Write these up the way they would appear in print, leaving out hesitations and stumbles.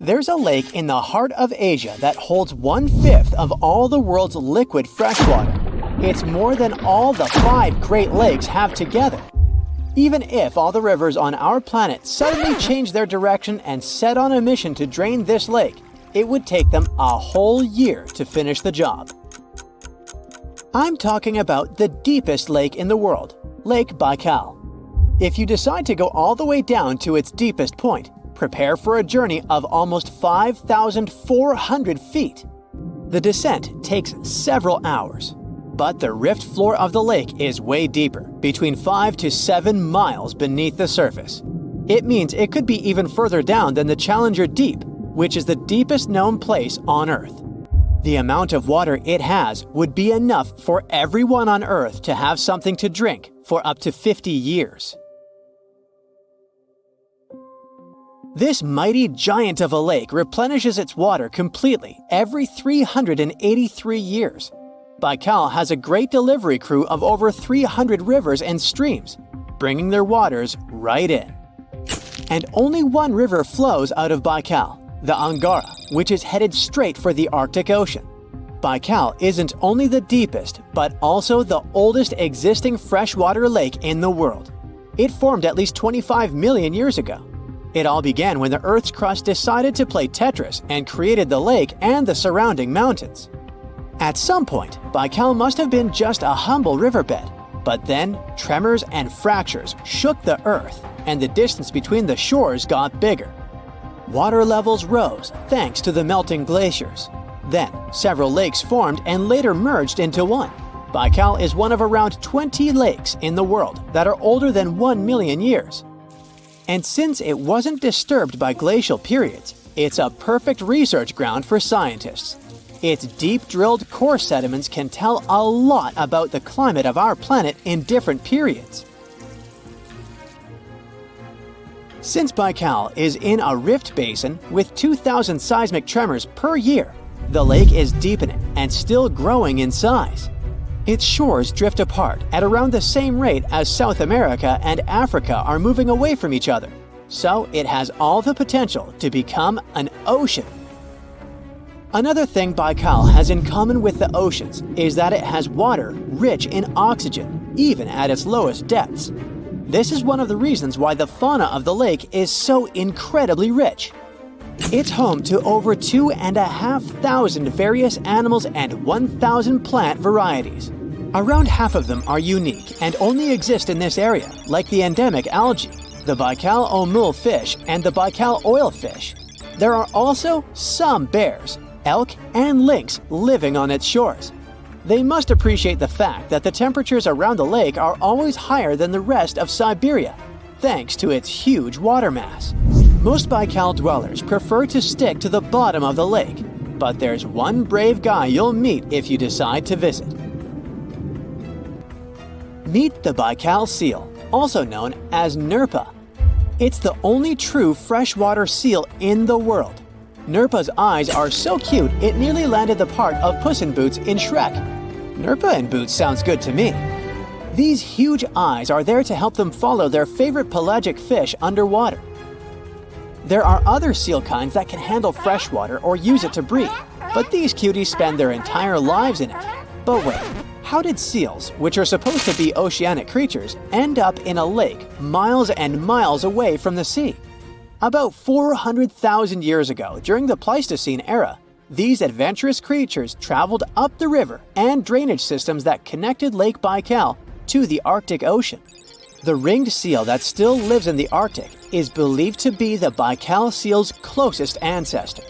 There's a lake in the heart of Asia that holds 1/5 of all the world's liquid freshwater. It's more than all the 5 Great Lakes have together. Even if all the rivers on our planet suddenly changed their direction and set on a mission to drain this lake, it would take them a whole year to finish the job. I'm talking about the deepest lake in the world, Lake Baikal. If you decide to go all the way down to its deepest point, prepare for a journey of almost 5,400 feet. The descent takes several hours, but the rift floor of the lake is way deeper, between 5 to 7 miles beneath the surface. It means it could be even further down than the Challenger Deep, which is the deepest known place on Earth. The amount of water it has would be enough for everyone on Earth to have something to drink for up to 50 years. This mighty giant of a lake replenishes its water completely every 383 years. Baikal has a great delivery crew of over 300 rivers and streams, bringing their waters right in. And only one river flows out of Baikal, the Angara, which is headed straight for the Arctic Ocean. Baikal isn't only the deepest, but also the oldest existing freshwater lake in the world. It formed at least 25 million years ago. It all began when the Earth's crust decided to play Tetris and created the lake and the surrounding mountains. At some point, Baikal must have been just a humble riverbed, but then tremors and fractures shook the Earth, and the distance between the shores got bigger. Water levels rose thanks to the melting glaciers. Then, several lakes formed and later merged into one. Baikal is one of around 20 lakes in the world that are older than 1 million years. And since it wasn't disturbed by glacial periods, it's a perfect research ground for scientists. Its deep-drilled core sediments can tell a lot about the climate of our planet in different periods. Since Baikal is in a rift basin with 2,000 seismic tremors per year, the lake is deepening and still growing in size. Its shores drift apart at around the same rate as South America and Africa are moving away from each other, so it has all the potential to become an ocean. Another thing Baikal has in common with the oceans is that it has water rich in oxygen, even at its lowest depths. This is one of the reasons why the fauna of the lake is so incredibly rich. It's home to over 2,500 various animals and 1,000 plant varieties. Around half of them are unique and only exist in this area, like the endemic algae, the Baikal omul fish, and the Baikal oilfish. There are also some bears, elk, and lynx living on its shores. They must appreciate the fact that the temperatures around the lake are always higher than the rest of Siberia, thanks to its huge water mass. Most Baikal dwellers prefer to stick to the bottom of the lake, but there's one brave guy you'll meet if you decide to visit. Meet the Baikal seal, also known as Nerpa. It's the only true freshwater seal in the world. Nerpa's eyes are so cute it nearly landed the part of Puss in Boots in Shrek. Nerpa in Boots sounds good to me. These huge eyes are there to help them follow their favorite pelagic fish underwater. There are other seal kinds that can handle freshwater or use it to breathe, but these cuties spend their entire lives in it. But wait, how did seals, which are supposed to be oceanic creatures, end up in a lake miles and miles away from the sea? About 400,000 years ago, during the Pleistocene era, these adventurous creatures traveled up the river and drainage systems that connected Lake Baikal to the Arctic Ocean. The ringed seal that still lives in the Arctic is believed to be the Baikal seal's closest ancestor.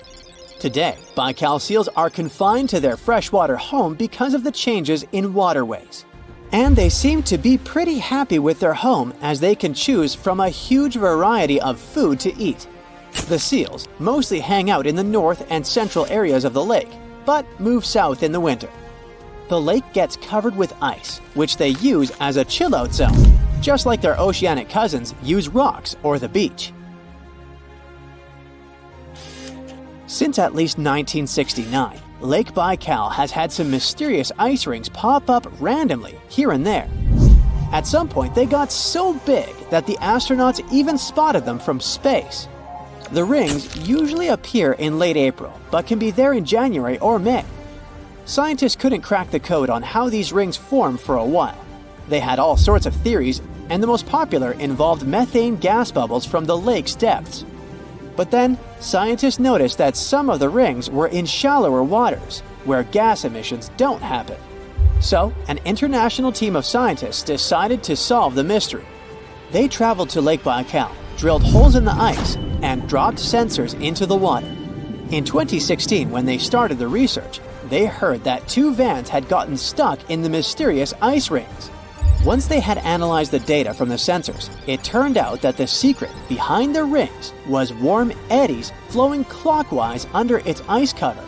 Today, Baikal seals are confined to their freshwater home because of the changes in waterways. And they seem to be pretty happy with their home as they can choose from a huge variety of food to eat. The seals mostly hang out in the north and central areas of the lake, but move south in the winter. The lake gets covered with ice, which they use as a chill-out zone, just like their oceanic cousins use rocks or the beach. Since at least 1969, Lake Baikal has had some mysterious ice rings pop up randomly here and there. At some point, they got so big that the astronauts even spotted them from space. The rings usually appear in late April, but can be there in January or May. Scientists couldn't crack the code on how these rings form for a while. They had all sorts of theories, and the most popular involved methane gas bubbles from the lake's depths. But then, scientists noticed that some of the rings were in shallower waters, where gas emissions don't happen. So, an international team of scientists decided to solve the mystery. They traveled to Lake Baikal, drilled holes in the ice, and dropped sensors into the water. In 2016, when they started the research, they heard that 2 vans had gotten stuck in the mysterious ice rings. Once they had analyzed the data from the sensors, it turned out that the secret behind the rings was warm eddies flowing clockwise under its ice cover.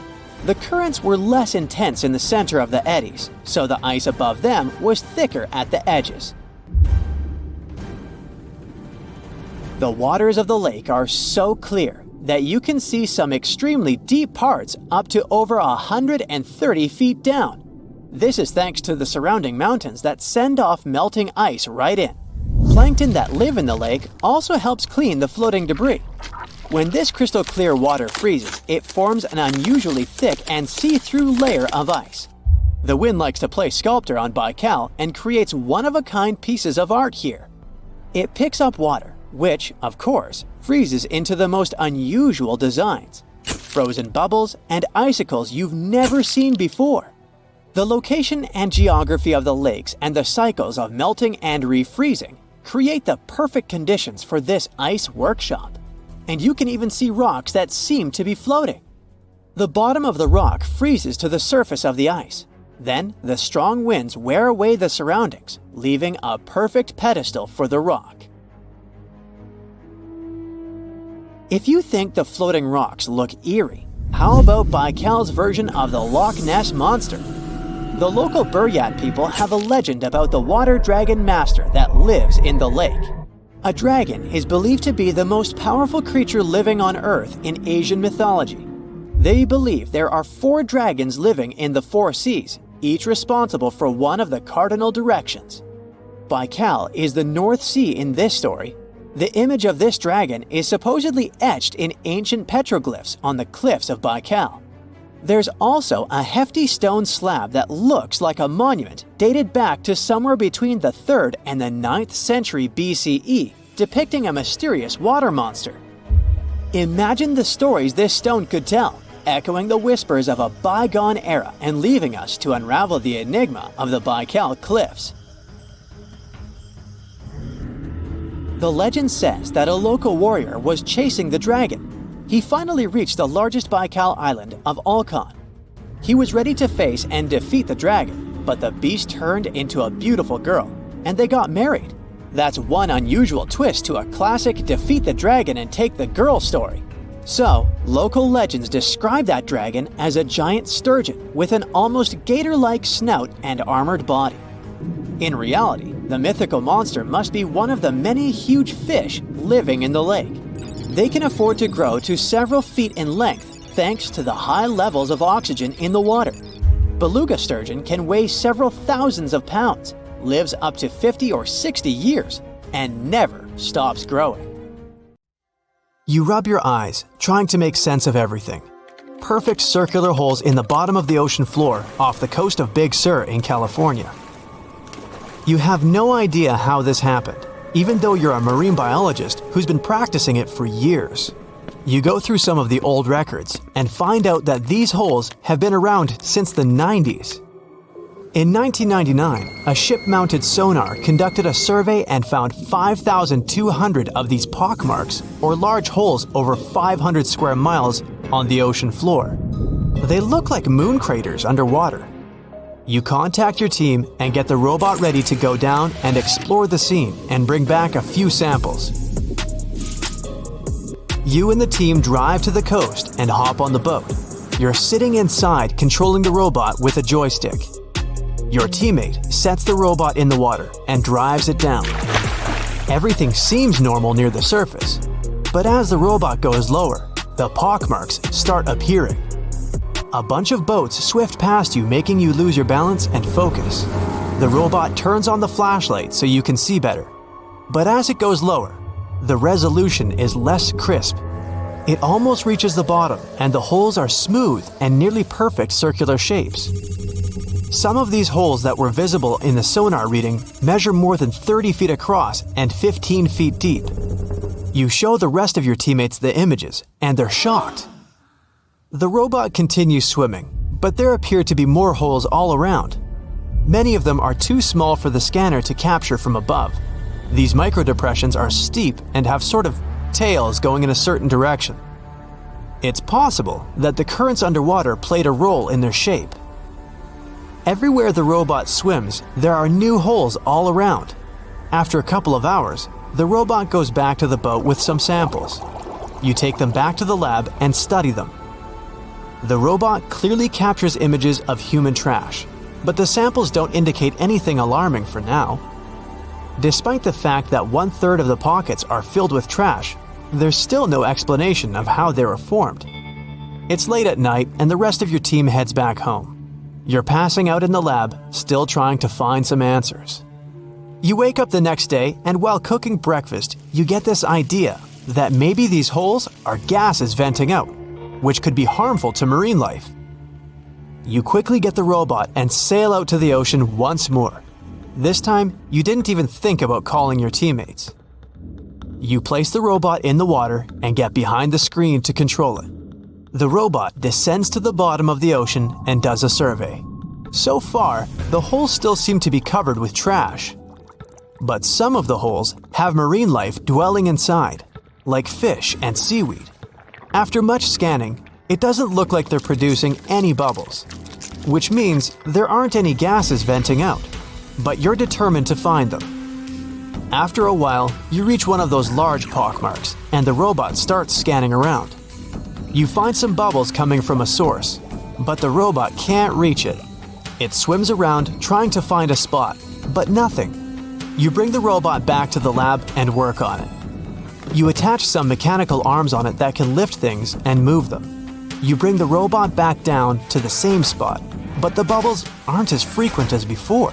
The currents were less intense in the center of the eddies, so the ice above them was thicker at the edges. The waters of the lake are so clear that you can see some extremely deep parts up to over 130 feet down. This is thanks to the surrounding mountains that send off melting ice right in. Plankton that live in the lake also helps clean the floating debris. When this crystal clear water freezes, it forms an unusually thick and see-through layer of ice. The wind likes to play sculptor on Baikal and creates one-of-a-kind pieces of art here. It picks up water, which, of course, freezes into the most unusual designs. Frozen bubbles and icicles you've never seen before. The location and geography of the lakes and the cycles of melting and refreezing create the perfect conditions for this ice workshop. And you can even see rocks that seem to be floating. The bottom of the rock freezes to the surface of the ice. Then, the strong winds wear away the surroundings, leaving a perfect pedestal for the rock. If you think the floating rocks look eerie, how about Baikal's version of the Loch Ness Monster? The local Buryat people have a legend about the water dragon master that lives in the lake. A dragon is believed to be the most powerful creature living on Earth in Asian mythology. They believe there are 4 dragons living in the 4 seas, each responsible for one of the cardinal directions. Baikal is the North Sea in this story. The image of this dragon is supposedly etched in ancient petroglyphs on the cliffs of Baikal. There's also a hefty stone slab that looks like a monument dated back to somewhere between the 3rd and the 9th century BCE, depicting a mysterious water monster. Imagine the stories this stone could tell, echoing the whispers of a bygone era and leaving us to unravel the enigma of the Baikal cliffs. The legend says that a local warrior was chasing the dragon. He finally reached the largest Baikal island of Alkan. He was ready to face and defeat the dragon, but the beast turned into a beautiful girl, and they got married. That's one unusual twist to a classic defeat the dragon and take the girl story. So, local legends describe that dragon as a giant sturgeon with an almost gator-like snout and armored body. In reality, the mythical monster must be one of the many huge fish living in the lake. They can afford to grow to several feet in length thanks to the high levels of oxygen in the water. Beluga sturgeon can weigh several thousands of pounds, lives up to 50 or 60 years, and never stops growing. You rub your eyes, trying to make sense of everything. Perfect circular holes in the bottom of the ocean floor off the coast of Big Sur in California. You have no idea how this happened, even though you're a marine biologist who's been practicing it for years. You go through some of the old records and find out that these holes have been around since the 90s. In 1999, a ship-mounted sonar conducted a survey and found 5,200 of these pockmarks, or large holes over 500 square miles, on the ocean floor. They look like moon craters underwater. You contact your team and get the robot ready to go down and explore the scene and bring back a few samples. You and the team drive to the coast and hop on the boat. You're sitting inside controlling the robot with a joystick. Your teammate sets the robot in the water and drives it down. Everything seems normal near the surface, but as the robot goes lower, the pockmarks start appearing. A bunch of boats swift past you, making you lose your balance and focus. The robot turns on the flashlight so you can see better. But as it goes lower, the resolution is less crisp. It almost reaches the bottom, and the holes are smooth and nearly perfect circular shapes. Some of these holes that were visible in the sonar reading measure more than 30 feet across and 15 feet deep. You show the rest of your teammates the images, and they're shocked. The robot continues swimming, but there appear to be more holes all around. Many of them are too small for the scanner to capture from above. These microdepressions are steep and have sort of tails going in a certain direction. It's possible that the currents underwater played a role in their shape. Everywhere the robot swims, there are new holes all around. After a couple of hours, the robot goes back to the boat with some samples. You take them back to the lab and study them. The robot clearly captures images of human trash, but the samples don't indicate anything alarming for now. Despite the fact that 1/3 of the pockets are filled with trash, there's still no explanation of how they were formed. It's late at night and the rest of your team heads back home. You're passing out in the lab, still trying to find some answers. You wake up the next day, and while cooking breakfast, you get this idea that maybe these holes are gases venting out, which could be harmful to marine life. You quickly get the robot and sail out to the ocean once more. This time, you didn't even think about calling your teammates. You place the robot in the water and get behind the screen to control it. The robot descends to the bottom of the ocean and does a survey. So far, the holes still seem to be covered with trash. But some of the holes have marine life dwelling inside, like fish and seaweed. After much scanning, it doesn't look like they're producing any bubbles, which means there aren't any gases venting out, but you're determined to find them. After a while, you reach one of those large pockmarks, and the robot starts scanning around. You find some bubbles coming from a source, but the robot can't reach it. It swims around trying to find a spot, but nothing. You bring the robot back to the lab and work on it. You attach some mechanical arms on it that can lift things and move them. You bring the robot back down to the same spot, but the bubbles aren't as frequent as before.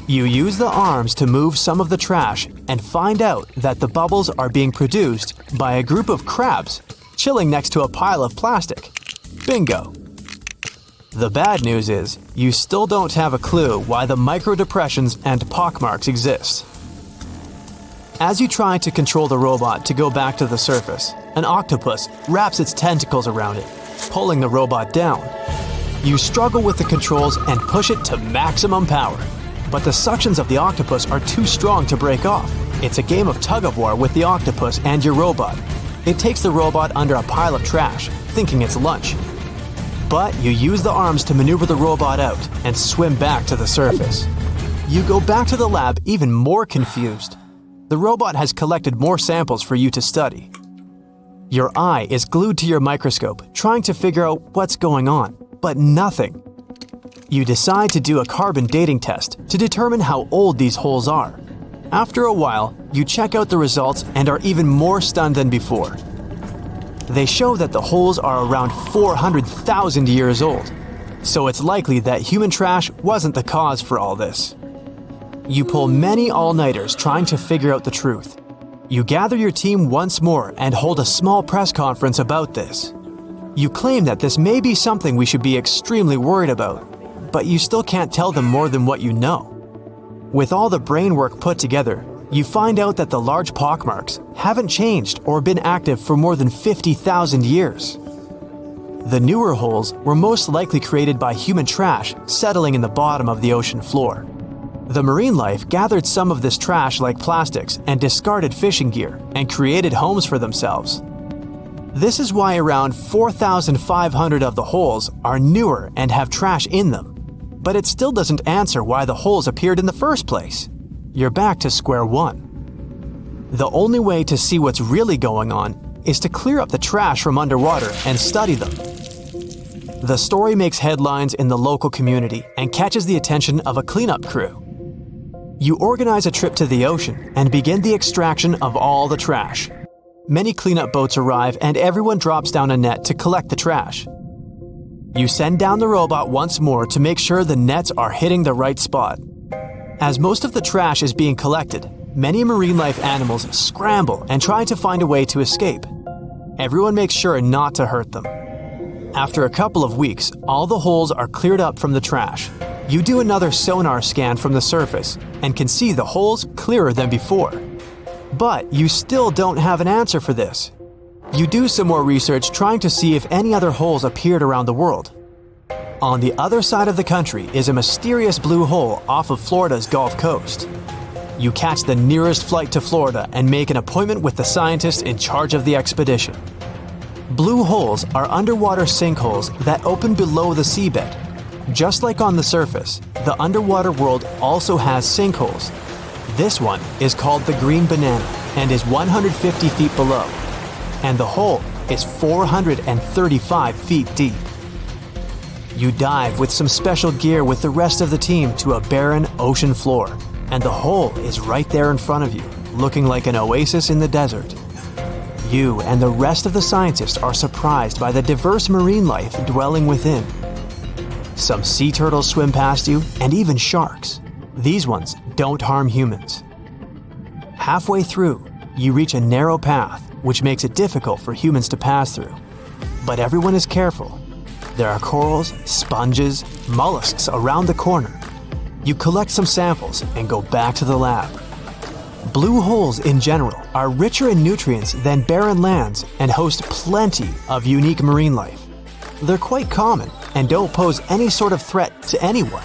You use the arms to move some of the trash and find out that the bubbles are being produced by a group of crabs chilling next to a pile of plastic. Bingo! The bad news is, you still don't have a clue why the microdepressions and pockmarks exist. As you try to control the robot to go back to the surface, an octopus wraps its tentacles around it, pulling the robot down. You struggle with the controls and push it to maximum power, but the suctions of the octopus are too strong to break off. It's a game of tug-of-war with the octopus and your robot. It takes the robot under a pile of trash, thinking it's lunch. But you use the arms to maneuver the robot out and swim back to the surface. You go back to the lab even more confused. The robot has collected more samples for you to study. Your eye is glued to your microscope, trying to figure out what's going on, but nothing. You decide to do a carbon dating test to determine how old these holes are. After a while, you check out the results and are even more stunned than before. They show that the holes are around 400,000 years old, so it's likely that human trash wasn't the cause for all this. You pull many all-nighters trying to figure out the truth. You gather your team once more and hold a small press conference about this. You claim that this may be something we should be extremely worried about, but you still can't tell them more than what you know. With all the brain work put together, you find out that the large pockmarks haven't changed or been active for more than 50,000 years. The newer holes were most likely created by human trash settling in the bottom of the ocean floor. The marine life gathered some of this trash like plastics and discarded fishing gear and created homes for themselves. This is why around 4,500 of the holes are newer and have trash in them. But it still doesn't answer why the holes appeared in the first place. You're back to square one. The only way to see what's really going on is to clear up the trash from underwater and study them. The story makes headlines in the local community and catches the attention of a cleanup crew. You organize a trip to the ocean and begin the extraction of all the trash. Many cleanup boats arrive and everyone drops down a net to collect the trash. You send down the robot once more to make sure the nets are hitting the right spot. As most of the trash is being collected, many marine life animals scramble and try to find a way to escape. Everyone makes sure not to hurt them. After a couple of weeks, all the holes are cleared up from the trash. You do another sonar scan from the surface and can see the holes clearer than before. But you still don't have an answer for this. You do some more research trying to see if any other holes appeared around the world. On the other side of the country is a mysterious blue hole off of Florida's Gulf Coast. You catch the nearest flight to Florida and make an appointment with the scientist in charge of the expedition. Blue holes are underwater sinkholes that open below the seabed. Just like on the surface, the underwater world also has sinkholes. This one is called the Green Banana and is 150 feet below. And the hole is 435 feet deep. You dive with some special gear with the rest of the team to a barren ocean floor, and the hole is right there in front of you, looking like an oasis in the desert. You and the rest of the scientists are surprised by the diverse marine life dwelling within. Some sea turtles swim past you, and even sharks. These ones don't harm humans. Halfway through, you reach a narrow path, which makes it difficult for humans to pass through. But everyone is careful. There are corals, sponges, mollusks around the corner. You collect some samples and go back to the lab. Blue holes in general are richer in nutrients than barren lands and host plenty of unique marine life. They're quite common and don't pose any sort of threat to anyone.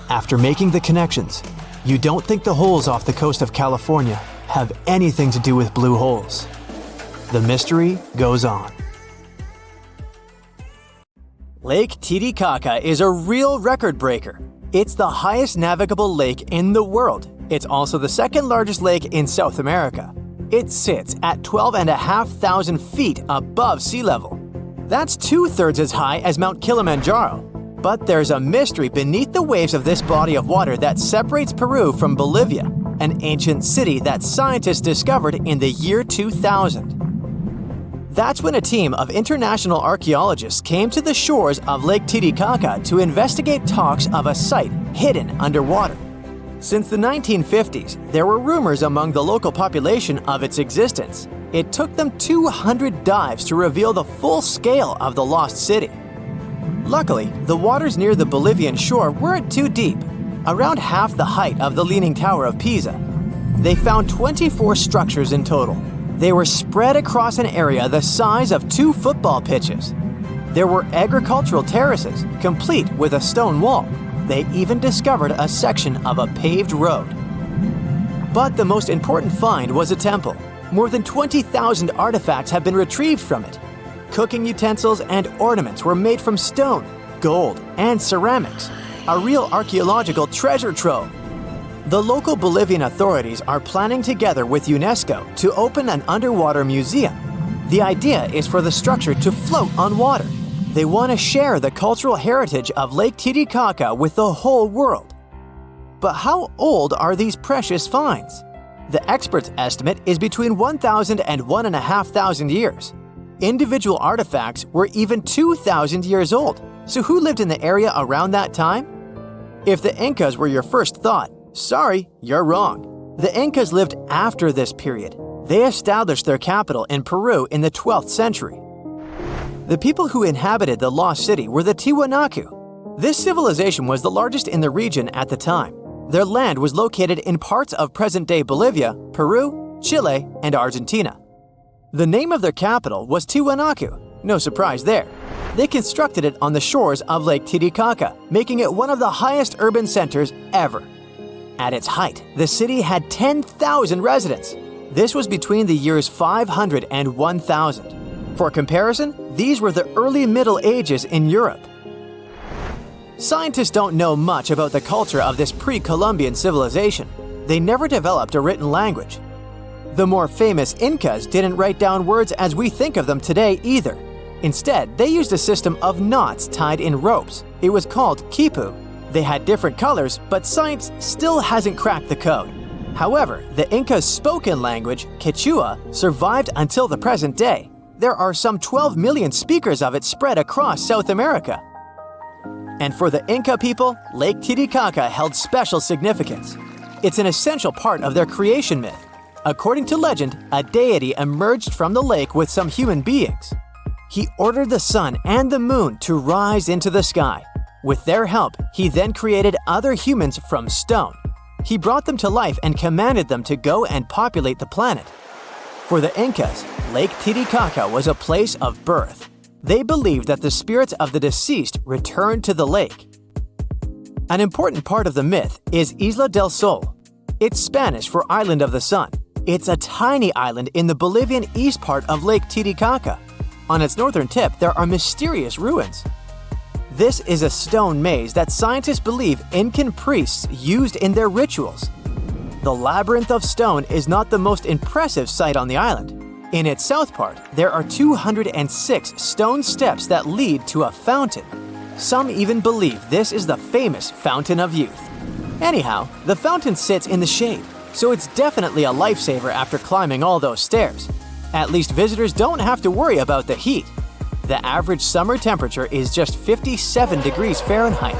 After making the connections, you don't think the holes off the coast of California have anything to do with blue holes. The mystery goes on. Lake Titicaca is a real record breaker. It's the highest navigable lake in the world. It's also the second largest lake in South America. It sits at 12,500 feet above sea level. That's 2/3 as high as Mount Kilimanjaro. But there's a mystery beneath the waves of this body of water that separates Peru from Bolivia, an ancient city that scientists discovered in the year 2000. That's when a team of international archaeologists came to the shores of Lake Titicaca to investigate talks of a site hidden underwater. Since the 1950s, there were rumors among the local population of its existence. It took them 200 dives to reveal the full scale of the lost city. Luckily, the waters near the Bolivian shore weren't too deep, around half the height of the Leaning Tower of Pisa. They found 24 structures in total. They were spread across an area the size of 2 football pitches. There were agricultural terraces, complete with a stone wall. They even discovered a section of a paved road. But the most important find was a temple. More than 20,000 artifacts have been retrieved from it. Cooking utensils and ornaments were made from stone, gold, and ceramics. A real archaeological treasure trove. The local Bolivian authorities are planning together with UNESCO to open an underwater museum. The idea is for the structure to float on water. They want to share the cultural heritage of Lake Titicaca with the whole world. But how old are these precious finds? The experts' estimate is between 1,000 and 1,500 years. Individual artifacts were even 2,000 years old. So who lived in the area around that time? If the Incas were your first thought, sorry, you're wrong. The Incas lived after this period. They established their capital in Peru in the 12th century. The people who inhabited the lost city were the Tiwanaku. This civilization was the largest in the region at the time. Their land was located in parts of present-day Bolivia, Peru, Chile, and Argentina. The name of their capital was Tiwanaku. No surprise there. They constructed it on the shores of Lake Titicaca, making it one of the highest urban centers ever. At its height, the city had 10,000 residents. This was between the years 500 and 1000. For comparison, these were the early Middle Ages in Europe. Scientists don't know much about the culture of this pre-Columbian civilization. They never developed a written language. The more famous Incas didn't write down words as we think of them today either. Instead, they used a system of knots tied in ropes. It was called quipu. They had different colors, but science still hasn't cracked the code. However, the Incas' spoken language, Quechua, survived until the present day. There are some 12 million speakers of it spread across South America. And for the Inca people, Lake Titicaca held special significance. It's an essential part of their creation myth. According to legend, a deity emerged from the lake with some human beings. He ordered the sun and the moon to rise into the sky. With their help, he then created other humans from stone. He brought them to life and commanded them to go and populate the planet. For the Incas, Lake Titicaca was a place of birth. They believed that the spirits of the deceased returned to the lake. An important part of the myth is Isla del Sol. It's Spanish for Island of the Sun. It's a tiny island in the Bolivian east part of Lake Titicaca. On its northern tip, there are mysterious ruins. This is a stone maze that scientists believe Incan priests used in their rituals. The labyrinth of stone is not the most impressive sight on the island. In its south part, there are 206 stone steps that lead to a fountain. Some even believe this is the famous Fountain of Youth. Anyhow, the fountain sits in the shade, so it's definitely a lifesaver after climbing all those stairs. At least visitors don't have to worry about the heat. The average summer temperature is just 57 degrees Fahrenheit.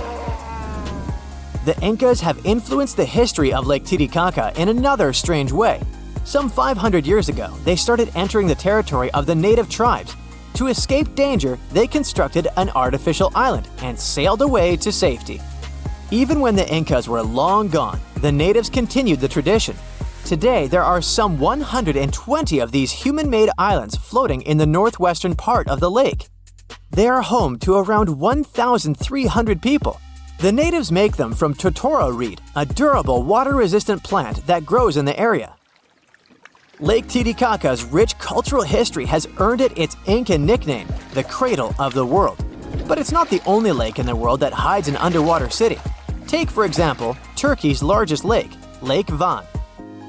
The Incas have influenced the history of Lake Titicaca in another strange way. Some 500 years ago, they started entering the territory of the native tribes. To escape danger, they constructed an artificial island and sailed away to safety. Even when the Incas were long gone, the natives continued the tradition. Today, there are some 120 of these human-made islands floating in the northwestern part of the lake. They are home to around 1,300 people. The natives make them from totoro reed, a durable, water-resistant plant that grows in the area. Lake Titicaca's rich cultural history has earned it its Incan nickname, the Cradle of the World. But it's not the only lake in the world that hides an underwater city. Take, for example, Turkey's largest lake, Lake Van.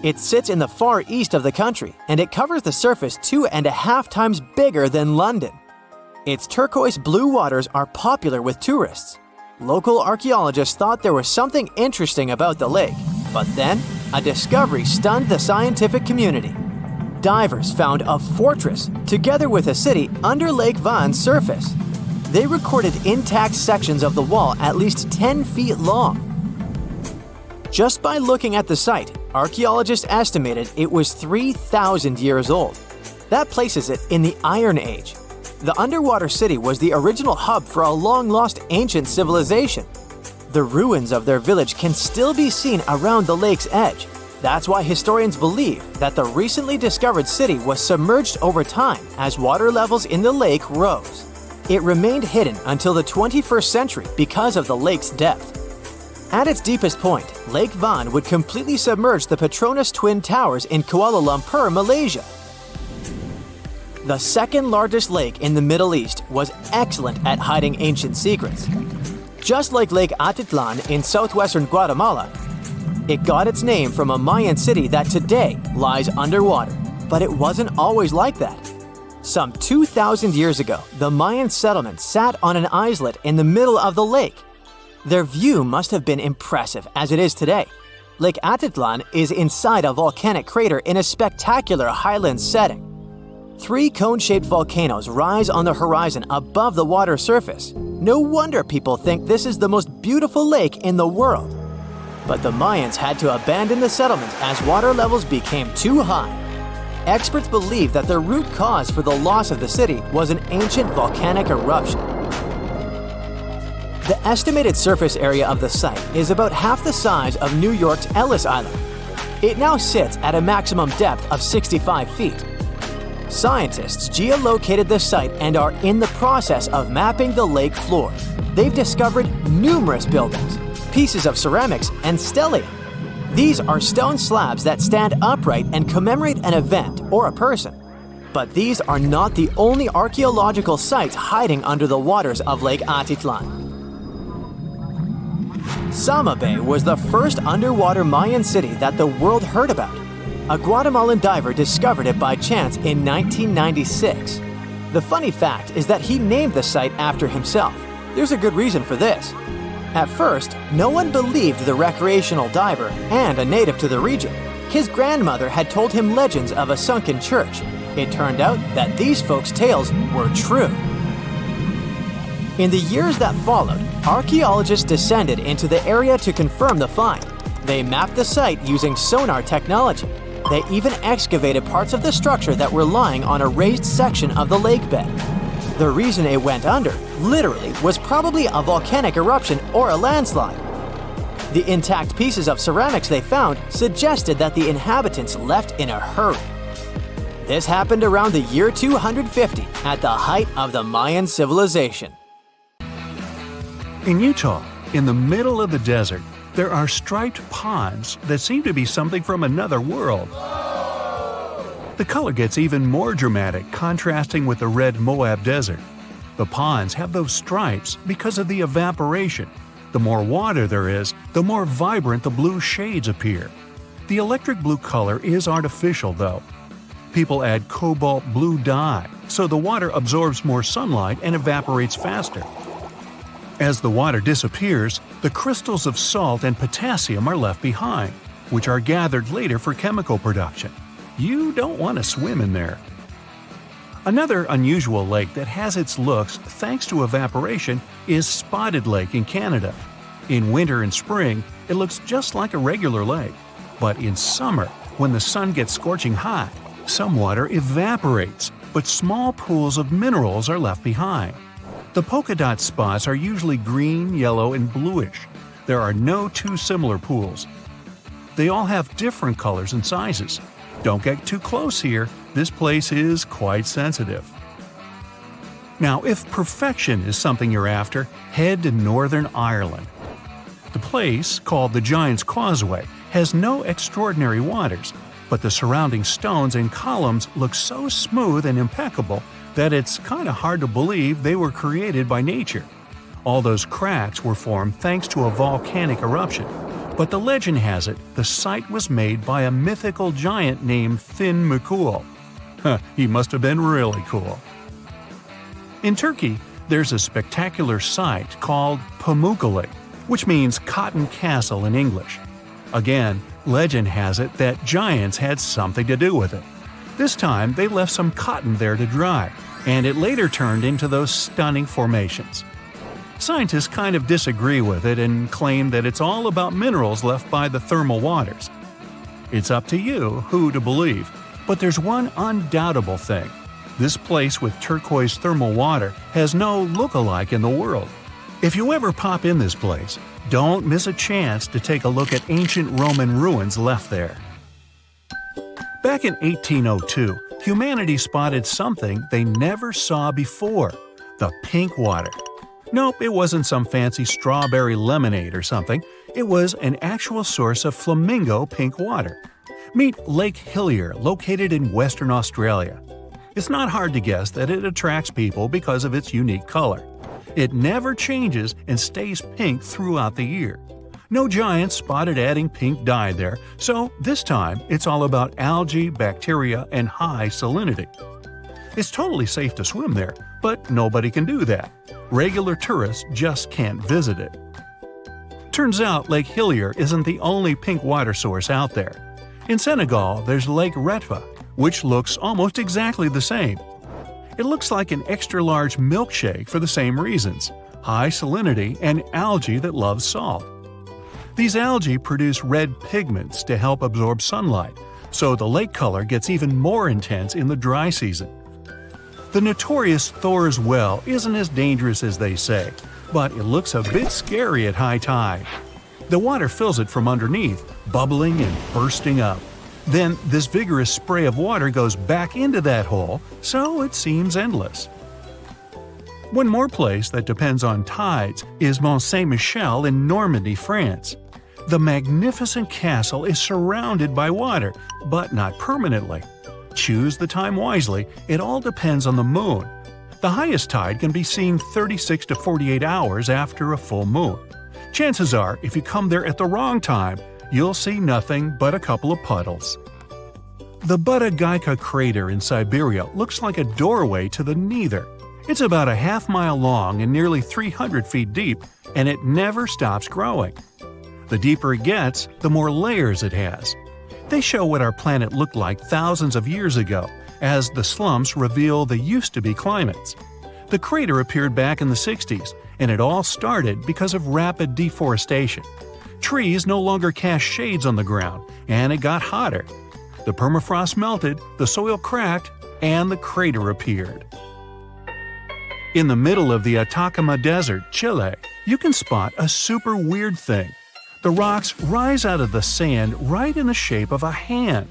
It sits in the far east of the country, and it covers the surface 2.5 times bigger than London. Its turquoise blue waters are popular with tourists. Local archaeologists thought there was something interesting about the lake, but then a discovery stunned the scientific community. Divers found a fortress, together with a city, under Lake Van's surface. They recorded intact sections of the wall at least 10 feet long. Just by looking at the site, archaeologists estimated it was 3,000 years old. That places it in the Iron Age. The underwater city was the original hub for a long-lost ancient civilization. The ruins of their village can still be seen around the lake's edge. That's why historians believe that the recently discovered city was submerged over time as water levels in the lake rose. It remained hidden until the 21st century because of the lake's depth. At its deepest point, Lake Van would completely submerge the Petronas Twin Towers in Kuala Lumpur, Malaysia. The second largest lake in the Middle East was excellent at hiding ancient secrets. Just like Lake Atitlan in southwestern Guatemala, it got its name from a Mayan city that today lies underwater. But it wasn't always like that. Some 2,000 years ago, the Mayan settlement sat on an islet in the middle of the lake. Their view must have been impressive as it is today. Lake Atitlan is inside a volcanic crater in a spectacular highland setting. 3 cone-shaped volcanoes rise on the horizon above the water surface. No wonder people think this is the most beautiful lake in the world. But the Mayans had to abandon the settlement as water levels became too high. Experts believe that the root cause for the loss of the city was an ancient volcanic eruption. The estimated surface area of the site is about half the size of New York's Ellis Island. It now sits at a maximum depth of 65 feet. Scientists geolocated the site and are in the process of mapping the lake floor. They've discovered numerous buildings, pieces of ceramics, and stelae. These are stone slabs that stand upright and commemorate an event or a person. But these are not the only archaeological sites hiding under the waters of Lake Atitlan. Sama Bay was the first underwater Mayan city that the world heard about. A Guatemalan diver discovered it by chance in 1996. The funny fact is that he named the site after himself. There's a good reason for this. At first, no one believed the recreational diver and a native to the region. His grandmother had told him legends of a sunken church. It turned out that these folks' tales were true. In the years that followed, archaeologists descended into the area to confirm the find. They mapped the site using sonar technology. They even excavated parts of the structure that were lying on a raised section of the lake bed. The reason it went under, literally, was probably a volcanic eruption or a landslide. The intact pieces of ceramics they found suggested that the inhabitants left in a hurry. This happened around the year 250, at the height of the Mayan civilization. In Utah, in the middle of the desert, there are striped ponds that seem to be something from another world. The color gets even more dramatic, contrasting with the red Moab desert. The ponds have those stripes because of the evaporation. The more water there is, the more vibrant the blue shades appear. The electric blue color is artificial, though. People add cobalt blue dye, so the water absorbs more sunlight and evaporates faster. As the water disappears, the crystals of salt and potassium are left behind, which are gathered later for chemical production. You don't want to swim in there. Another unusual lake that has its looks thanks to evaporation is Spotted Lake in Canada. In winter and spring, it looks just like a regular lake. But in summer, when the sun gets scorching hot, some water evaporates, but small pools of minerals are left behind. The polka dot spots are usually green, yellow, and bluish. There are no two similar pools. They all have different colors and sizes. Don't get too close here, this place is quite sensitive. Now, if perfection is something you're after, head to Northern Ireland. The place, called the Giant's Causeway, has no extraordinary waters, but the surrounding stones and columns look so smooth and impeccable that it's kind of hard to believe they were created by nature. All those cracks were formed thanks to a volcanic eruption, but the legend has it the site was made by a mythical giant named Fin McCool. He must have been really cool. In Turkey, there's a spectacular site called Pamukkale, which means cotton castle in English. Again, legend has it that giants had something to do with it. This time, they left some cotton there to dry, and it later turned into those stunning formations. Scientists kind of disagree with it and claim that it's all about minerals left by the thermal waters. It's up to you who to believe, but there's one undoubtable thing. This place with turquoise thermal water has no look-alike in the world. If you ever pop in this place, don't miss a chance to take a look at ancient Roman ruins left there. Back in 1802, humanity spotted something they never saw before: the pink water. Nope, it wasn't some fancy strawberry lemonade or something. It was an actual source of flamingo pink water. Meet Lake Hillier, located in Western Australia. It's not hard to guess that it attracts people because of its unique color. It never changes and stays pink throughout the year. No giants spotted adding pink dye there, so this time it's all about algae, bacteria, and high salinity. It's totally safe to swim there, but nobody can do that. Regular tourists just can't visit it. Turns out Lake Hillier isn't the only pink water source out there. In Senegal, there's Lake Retva, which looks almost exactly the same. It looks like an extra-large milkshake for the same reasons: high salinity and algae that loves salt. These algae produce red pigments to help absorb sunlight, so the lake color gets even more intense in the dry season. The notorious Thor's Well isn't as dangerous as they say, but it looks a bit scary at high tide. The water fills it from underneath, bubbling and bursting up. Then this vigorous spray of water goes back into that hole, so it seems endless. One more place that depends on tides is Mont Saint-Michel in Normandy, France. The magnificent castle is surrounded by water, but not permanently. Choose the time wisely, it all depends on the moon. The highest tide can be seen 36 to 48 hours after a full moon. Chances are, if you come there at the wrong time, you'll see nothing but a couple of puddles. The Budagayka crater in Siberia looks like a doorway to the neither. It's about a half-mile long and nearly 300 feet deep, and it never stops growing. The deeper it gets, the more layers it has. They show what our planet looked like thousands of years ago, as the slumps reveal the used-to-be climates. The crater appeared back in the 60s, and it all started because of rapid deforestation. Trees no longer cast shades on the ground, and it got hotter. The permafrost melted, the soil cracked, and the crater appeared. In the middle of the Atacama Desert, Chile, you can spot a super weird thing. The rocks rise out of the sand right in the shape of a hand.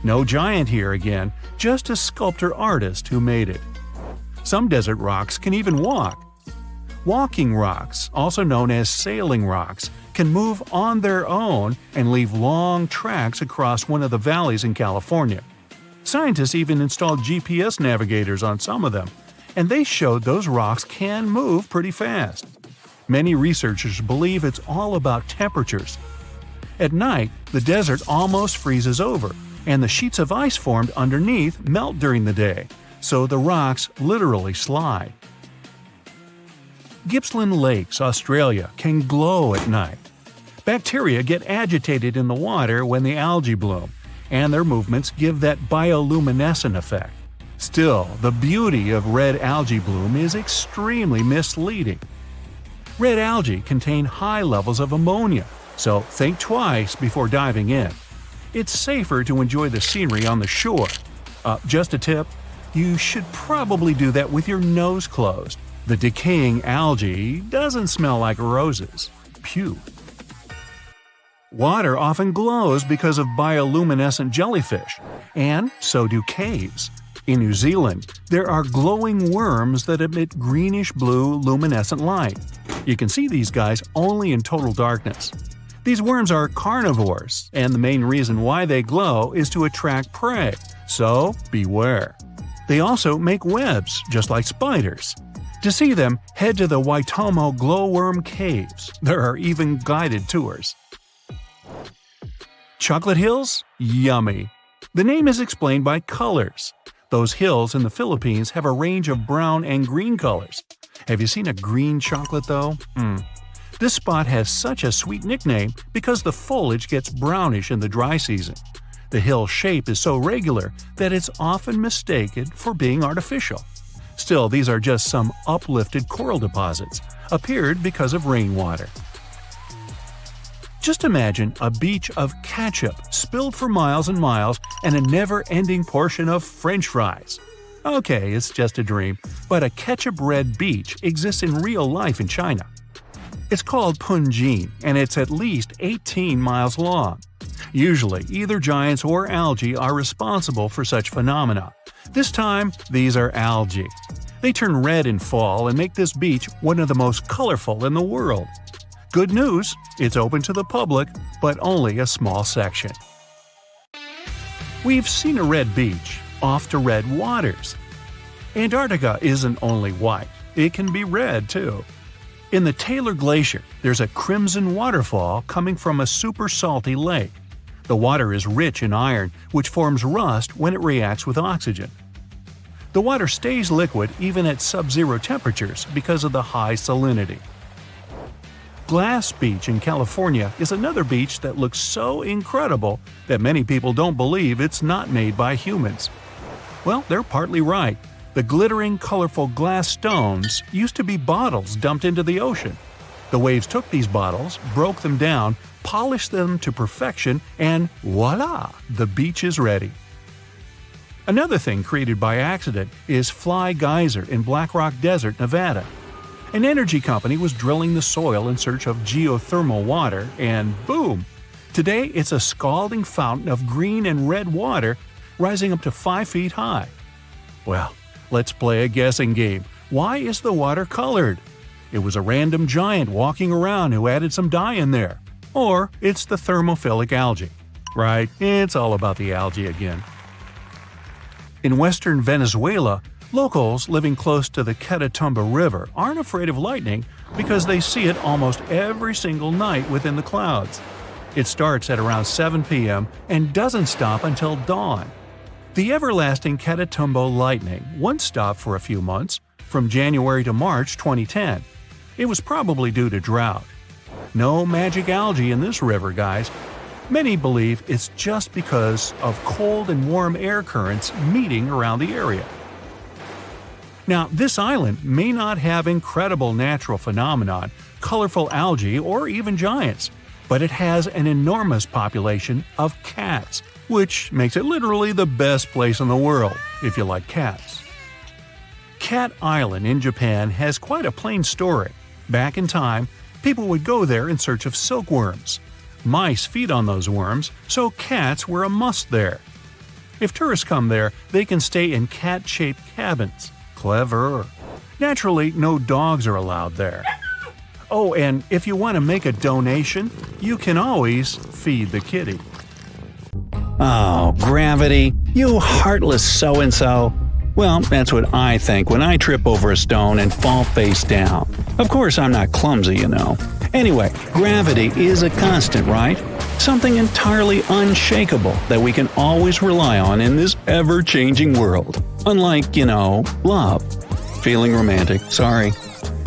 No giant here again, just a sculptor-artist who made it. Some desert rocks can even walk. Walking rocks, also known as sailing rocks, can move on their own and leave long tracks across one of the valleys in California. Scientists even installed GPS navigators on some of them, and they showed those rocks can move pretty fast. Many researchers believe it's all about temperatures. At night, the desert almost freezes over, and the sheets of ice formed underneath melt during the day, so the rocks literally slide. Gippsland Lakes, Australia, can glow at night. Bacteria get agitated in the water when the algae bloom, and their movements give that bioluminescent effect. Still, the beauty of red algae bloom is extremely misleading. Red algae contain high levels of ammonia, so think twice before diving in. It's safer to enjoy the scenery on the shore. Just a tip, you should probably do that with your nose closed. The decaying algae doesn't smell like roses. Phew. Water often glows because of bioluminescent jellyfish, and so do caves. In New Zealand, there are glowing worms that emit greenish-blue luminescent light. You can see these guys only in total darkness. These worms are carnivores, and the main reason why they glow is to attract prey, so beware. They also make webs, just like spiders. To see them, head to the Waitomo glowworm caves. There are even guided tours. Chocolate hills? Yummy. The name is explained by colors. Those hills in the Philippines have a range of brown and green colors. Have you seen a green chocolate though? This spot has such a sweet nickname because the foliage gets brownish in the dry season. The hill shape is so regular that it's often mistaken for being artificial. Still, these are just some uplifted coral deposits, appeared because of rainwater. Just imagine a beach of ketchup spilled for miles and miles and a never-ending portion of French fries. Okay, it's just a dream, but a ketchup-red beach exists in real life in China. It's called Punjin, and it's at least 18 miles long. Usually, either giants or algae are responsible for such phenomena. This time, these are algae. They turn red in fall and make this beach one of the most colorful in the world. Good news, it's open to the public, but only a small section. We've seen a red beach, off to red waters. Antarctica isn't only white, it can be red too. In the Taylor Glacier, there's a crimson waterfall coming from a super salty lake. The water is rich in iron, which forms rust when it reacts with oxygen. The water stays liquid even at sub-zero temperatures because of the high salinity. Glass Beach in California is another beach that looks so incredible that many people don't believe it's not made by humans. Well, they're partly right. The glittering, colorful glass stones used to be bottles dumped into the ocean. The waves took these bottles, broke them down, polished them to perfection, and voila! The beach is ready. Another thing created by accident is Fly Geyser in Black Rock Desert, Nevada. An energy company was drilling the soil in search of geothermal water, and boom! Today it's a scalding fountain of green and red water rising up to 5 feet high. Well, let's play a guessing game. Why is the water colored? It was a random giant walking around who added some dye in there. Or it's the thermophilic algae. Right, it's all about the algae again. In western Venezuela, locals living close to the Catatumbo River aren't afraid of lightning because they see it almost every single night within the clouds. It starts at around 7 p.m. and doesn't stop until dawn. The everlasting Catatumbo lightning once stopped for a few months, from January to March 2010. It was probably due to drought. No magic algae in this river, guys. Many believe it's just because of cold and warm air currents meeting around the area. Now, this island may not have incredible natural phenomenon, colorful algae, or even giants, but it has an enormous population of cats. which makes it literally the best place in the world if you like cats. Cat Island in Japan has quite a plain story. Back in time, people would go there in search of silkworms. Mice feed on those worms, so cats were a must there. If tourists come there, they can stay in cat-shaped cabins. Clever. Naturally, no dogs are allowed there. Oh, and if you want to make a donation, you can always feed the kitty. Oh, gravity, you heartless so-and-so. Well, that's what I think when I trip over a stone and fall face down. Of course, I'm not clumsy, you know. Anyway, gravity is a constant, right? Something entirely unshakable that we can always rely on in this ever-changing world. Unlike, love. Feeling romantic, sorry.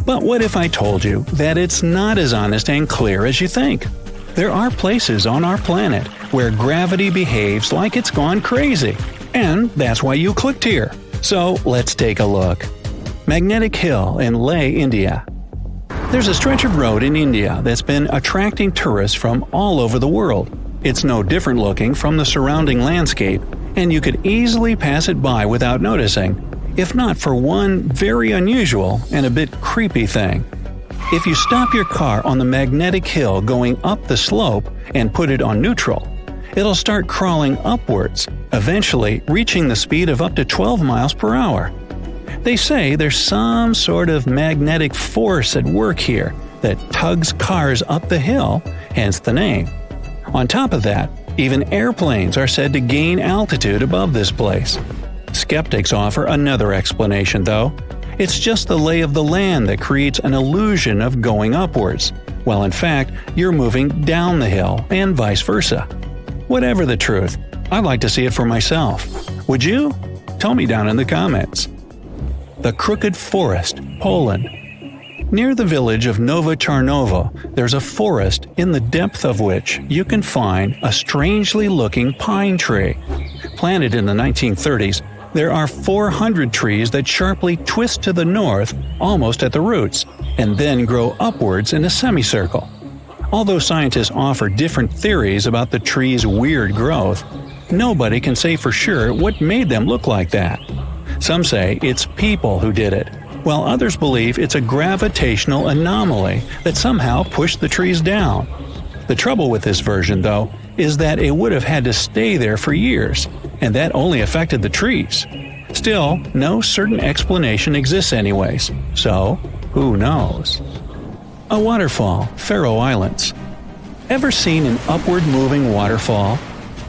But what if I told you that it's not as honest and clear as you think? There are places on our planet where gravity behaves like it's gone crazy. And that's why you clicked here. So let's take a look. Magnetic Hill in Leh, India. There's a stretch of road in India that's been attracting tourists from all over the world. It's no different looking from the surrounding landscape, and you could easily pass it by without noticing, if not for one very unusual and a bit creepy thing. If you stop your car on the magnetic hill going up the slope and put it on neutral, it'll start crawling upwards, eventually reaching the speed of up to 12 miles per hour. They say there's some sort of magnetic force at work here that tugs cars up the hill, hence the name. On top of that, even airplanes are said to gain altitude above this place. Skeptics offer another explanation, though. It's just the lay of the land that creates an illusion of going upwards, while in fact you're moving down the hill and vice versa. Whatever the truth, I'd like to see it for myself. Would you? Tell me down in the comments. The Crooked Forest, Poland. Near the village of Nowa Czarnowo, there's a forest in the depth of which you can find a strangely looking pine tree. Planted in the 1930s, there are 400 trees that sharply twist to the north almost at the roots, and then grow upwards in a semicircle. Although scientists offer different theories about the tree's weird growth, nobody can say for sure what made them look like that. Some say it's people who did it, while others believe it's a gravitational anomaly that somehow pushed the trees down. The trouble with this version, though, is that it would have had to stay there for years, and that only affected the trees. Still, no certain explanation exists anyways, so who knows? A waterfall, Faroe Islands. Ever seen an upward-moving waterfall?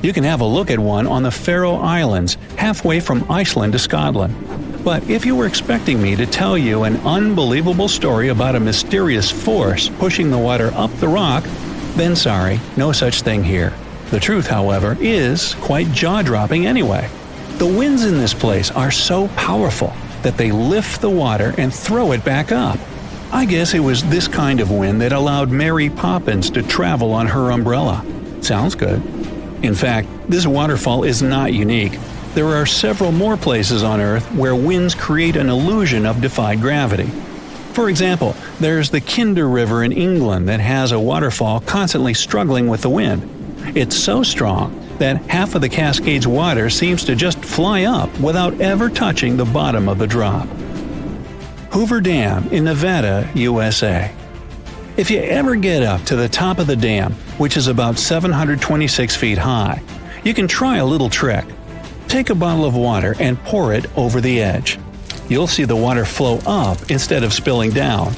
You can have a look at one on the Faroe Islands, halfway from Iceland to Scotland. But if you were expecting me to tell you an unbelievable story about a mysterious force pushing the water up the rock, then sorry, no such thing here. The truth, however, is quite jaw-dropping anyway. The winds in this place are so powerful that they lift the water and throw it back up. I guess it was this kind of wind that allowed Mary Poppins to travel on her umbrella. Sounds good. In fact, this waterfall is not unique. There are several more places on Earth where winds create an illusion of defied gravity. For example, there's the Kinder River in England that has a waterfall constantly struggling with the wind. It's so strong that half of the Cascades water seems to just fly up without ever touching the bottom of the drop. Hoover Dam in Nevada, USA. If you ever get up to the top of the dam, which is about 726 feet high, you can try a little trick. Take a bottle of water and pour it over the edge. You'll see the water flow up instead of spilling down.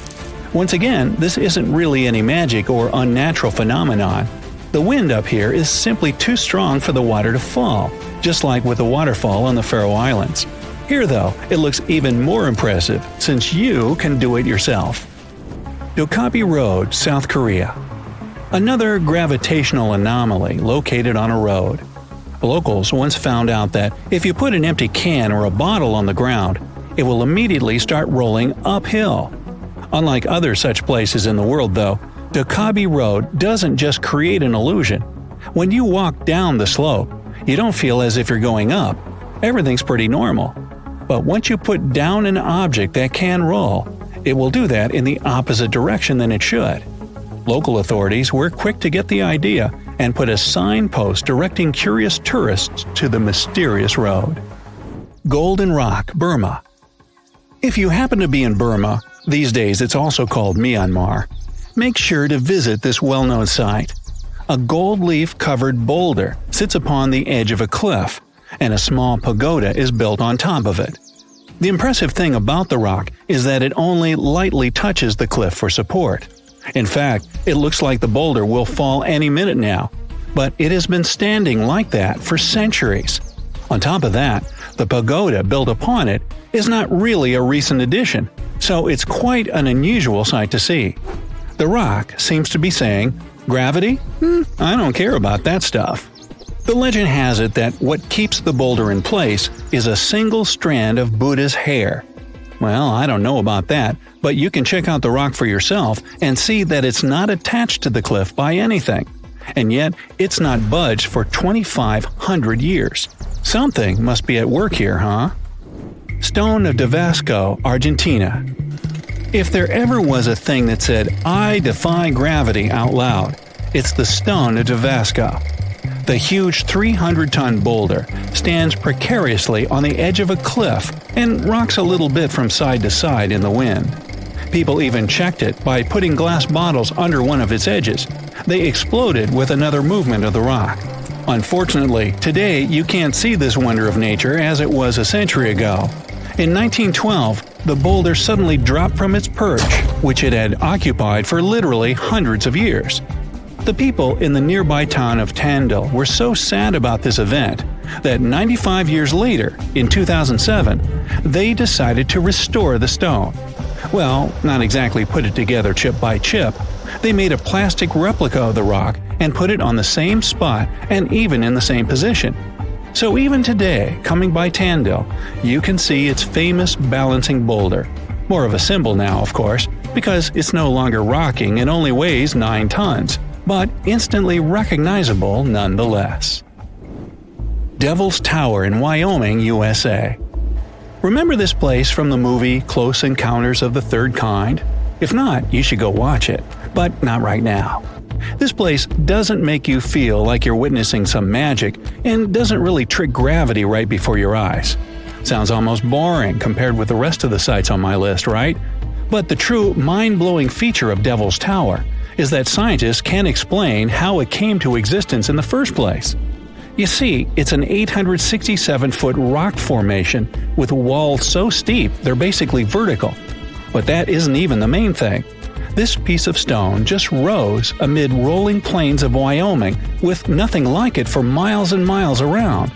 Once again, this isn't really any magic or unnatural phenomenon. The wind up here is simply too strong for the water to fall, just like with the waterfall on the Faroe Islands. Here, though, it looks even more impressive since you can do it yourself. Dokkaebi Road, South Korea. Another gravitational anomaly located on a road. Locals once found out that if you put an empty can or a bottle on the ground, it will immediately start rolling uphill. Unlike other such places in the world, though, Dokkaebi Road doesn't just create an illusion. When you walk down the slope, you don't feel as if you're going up. Everything's pretty normal. But once you put down an object that can roll, it will do that in the opposite direction than it should. Local authorities were quick to get the idea and put a signpost directing curious tourists to the mysterious road. Golden Rock, Burma. If you happen to be in Burma, these days it's also called Myanmar, make sure to visit this well-known site. A gold leaf-covered boulder sits upon the edge of a cliff, and a small pagoda is built on top of it. The impressive thing about the rock is that it only lightly touches the cliff for support. In fact, it looks like the boulder will fall any minute now, but it has been standing like that for centuries. On top of that, the pagoda built upon it is not really a recent addition, so it's quite an unusual sight to see. The rock seems to be saying, "Gravity? I don't care about that stuff." The legend has it that what keeps the boulder in place is a single strand of Buddha's hair. Well, I don't know about that, but you can check out the rock for yourself and see that it's not attached to the cliff by anything. And yet, it's not budged for 2,500 years. Something must be at work here, huh? Stone of Damasco, Argentina. If there ever was a thing that said, "I defy gravity" out loud, it's the Stone of Damasco. The huge 300-ton boulder stands precariously on the edge of a cliff and rocks a little bit from side to side in the wind. People even checked it by putting glass bottles under one of its edges. They exploded with another movement of the rock. Unfortunately, today you can't see this wonder of nature as it was a century ago. In 1912, the boulder suddenly dropped from its perch, which it had occupied for literally hundreds of years. The people in the nearby town of Tandil were so sad about this event that 95 years later, in 2007, they decided to restore the stone. Well, not exactly put it together chip by chip. They made a plastic replica of the rock and put it on the same spot and even in the same position. So even today, coming by Tandil, you can see its famous balancing boulder. More of a symbol now, of course, because it's no longer rocking and only weighs 9 tons. But instantly recognizable nonetheless. Devil's Tower in Wyoming, USA. Remember this place from the movie Close Encounters of the Third Kind? If not, you should go watch it, but not right now. This place doesn't make you feel like you're witnessing some magic and doesn't really trick gravity right before your eyes. Sounds almost boring compared with the rest of the sites on my list, right? But the true mind-blowing feature of Devil's Tower is that scientists can't explain how it came to existence in the first place. You see, it's an 867-foot rock formation with walls so steep they're basically vertical. But that isn't even the main thing. This piece of stone just rose amid rolling plains of Wyoming with nothing like it for miles and miles around.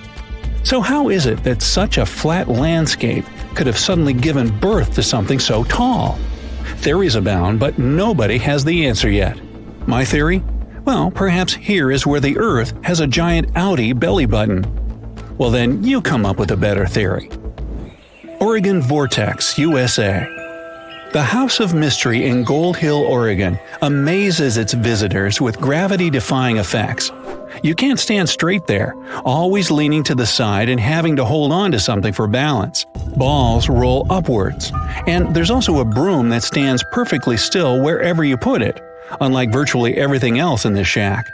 So how is it that such a flat landscape could have suddenly given birth to something so tall? Theories abound, but nobody has the answer yet. My theory? Well, perhaps here is where the Earth has a giant outie belly button. Well then, you come up with a better theory. Oregon Vortex, USA. The House of Mystery in Gold Hill, Oregon amazes its visitors with gravity-defying effects. You can't stand straight there, always leaning to the side and having to hold on to something for balance. Balls roll upwards. And there's also a broom that stands perfectly still wherever you put it, unlike virtually everything else in this shack.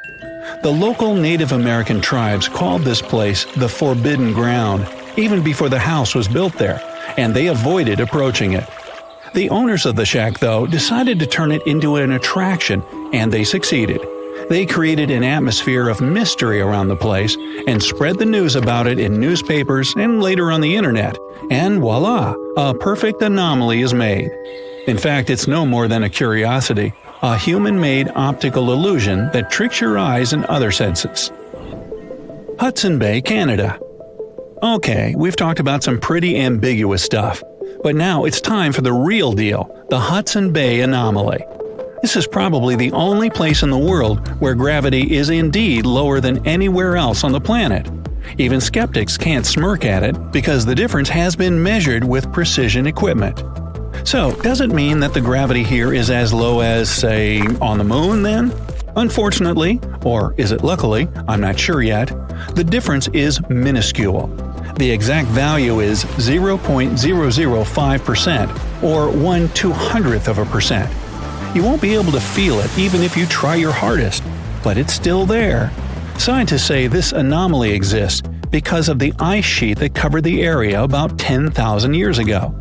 The local Native American tribes called this place the Forbidden Ground, even before the house was built there, and they avoided approaching it. The owners of the shack, though, decided to turn it into an attraction, and they succeeded. They created an atmosphere of mystery around the place and spread the news about it in newspapers and later on the internet. And voila, a perfect anomaly is made. In fact, it's no more than a curiosity, a human-made optical illusion that tricks your eyes and other senses. Hudson Bay, Canada. Okay, we've talked about some pretty ambiguous stuff, but now it's time for the real deal, the Hudson Bay anomaly. This is probably the only place in the world where gravity is indeed lower than anywhere else on the planet. Even skeptics can't smirk at it because the difference has been measured with precision equipment. So, does it mean that the gravity here is as low as, say, on the moon then? Unfortunately, or is it luckily, I'm not sure yet, the difference is minuscule. The exact value is 0.005% or 1/200th of a percent. You won't be able to feel it even if you try your hardest. but it's still there. Scientists say this anomaly exists because of the ice sheet that covered the area about 10,000 years ago.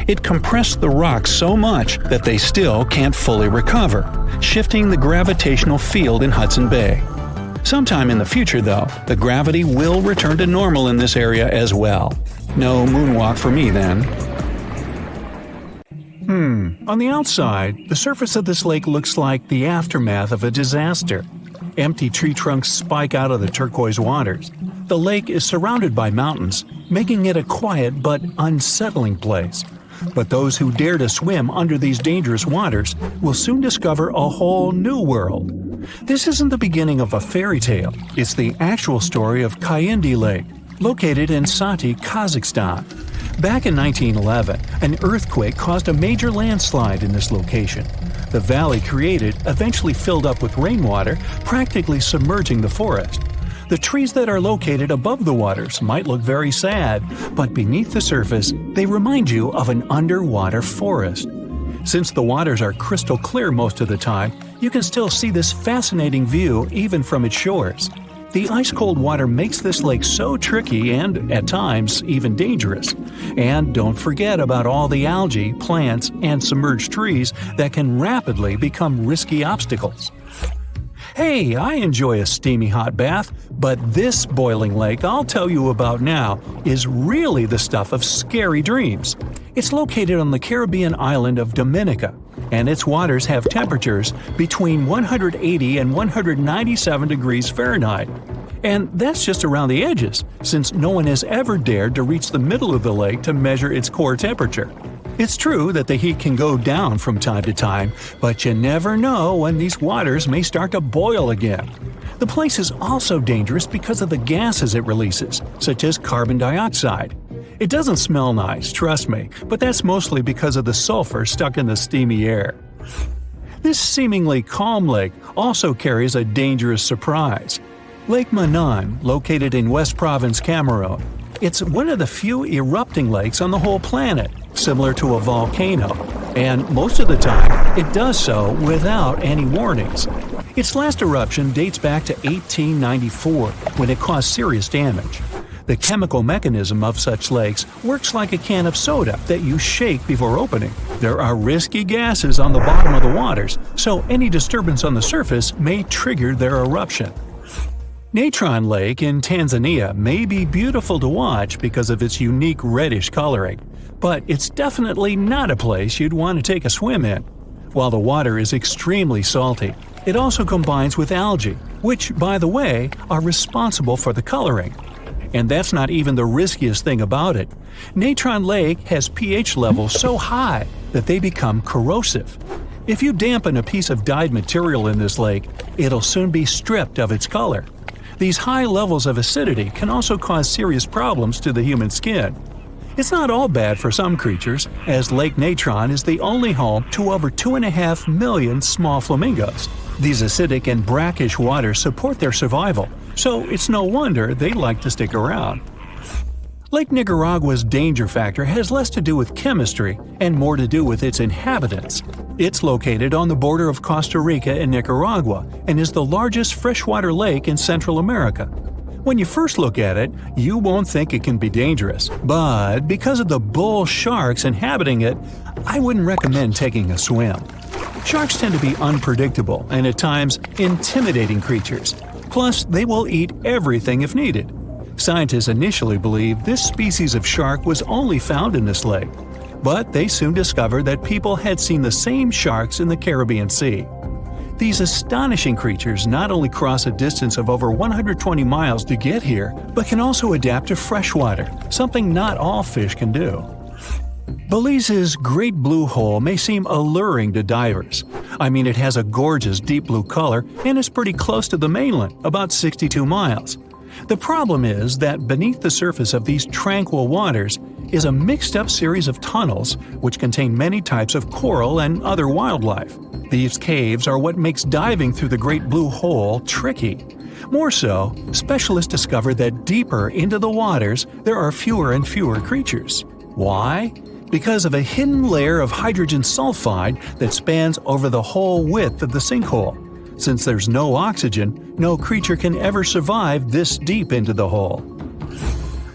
It compressed the rocks so much that they still can't fully recover, shifting the gravitational field in Hudson Bay. Sometime in the future, though, the gravity will return to normal in this area as well. No moonwalk for me then. On the outside, the surface of this lake looks like the aftermath of a disaster. Empty tree trunks spike out of the turquoise waters. The lake is surrounded by mountains, making it a quiet but unsettling place. But those who dare to swim under these dangerous waters will soon discover a whole new world. This isn't the beginning of a fairy tale, it's the actual story of Kayindi Lake, located in Sati, Kazakhstan. Back in 1911, an earthquake caused a major landslide in this location. The valley created eventually filled up with rainwater, practically submerging the forest. The trees that are located above the waters might look very sad, but beneath the surface, they remind you of an underwater forest. Since the waters are crystal clear most of the time, you can still see this fascinating view even from its shores. The ice-cold water makes this lake so tricky and, at times, even dangerous. And don't forget about all the algae, plants, and submerged trees that can rapidly become risky obstacles. Hey, I enjoy a steamy hot bath, but this boiling lake I'll tell you about now is really the stuff of scary dreams. It's located on the Caribbean island of Dominica, and its waters have temperatures between 180 and 197 degrees Fahrenheit. And that's just around the edges, since no one has ever dared to reach the middle of the lake to measure its core temperature. It's true that the heat can go down from time to time, but you never know when these waters may start to boil again. The place is also dangerous because of the gases it releases, such as carbon dioxide. It doesn't smell nice, trust me, but that's mostly because of the sulfur stuck in the steamy air. This seemingly calm lake also carries a dangerous surprise. Lake Manan, located in West Province, Cameroon. It's one of the few erupting lakes on the whole planet, similar to a volcano, and most of the time it does so without any warnings. Its last eruption dates back to 1894, when it caused serious damage. The chemical mechanism of such lakes works like a can of soda that you shake before opening. There are risky gases on the bottom of the waters, so any disturbance on the surface may trigger their eruption. Natron Lake in Tanzania may be beautiful to watch because of its unique reddish coloring, but it's definitely not a place you'd want to take a swim in. While the water is extremely salty, it also combines with algae, which, by the way, are responsible for the coloring. And that's not even the riskiest thing about it. Natron Lake has pH levels so high that they become corrosive. If you dampen a piece of dyed material in this lake, it'll soon be stripped of its color. These high levels of acidity can also cause serious problems to the human skin. It's not all bad for some creatures, as Lake Natron is the only home to over 2.5 million small flamingos. These acidic and brackish waters support their survival, so it's no wonder they like to stick around. Lake Nicaragua's danger factor has less to do with chemistry and more to do with its inhabitants. It's located on the border of Costa Rica and Nicaragua and is the largest freshwater lake in Central America. When you first look at it, you won't think it can be dangerous, but because of the bull sharks inhabiting it, I wouldn't recommend taking a swim. Sharks tend to be unpredictable and at times intimidating creatures. Plus, they will eat everything if needed. Scientists initially believed this species of shark was only found in this lake, but they soon discovered that people had seen the same sharks in the Caribbean Sea. These astonishing creatures not only cross a distance of over 120 miles to get here, but can also adapt to freshwater, something not all fish can do. Belize's Great Blue Hole may seem alluring to divers. I mean, it has a gorgeous deep blue color and is pretty close to the mainland, about 62 miles. The problem is that beneath the surface of these tranquil waters is a mixed-up series of tunnels which contain many types of coral and other wildlife. These caves are what makes diving through the Great Blue Hole tricky. More so, specialists discover that deeper into the waters there are fewer and fewer creatures. Why? Because of a hidden layer of hydrogen sulfide that spans over the whole width of the sinkhole. Since there's no oxygen, no creature can ever survive this deep into the hole.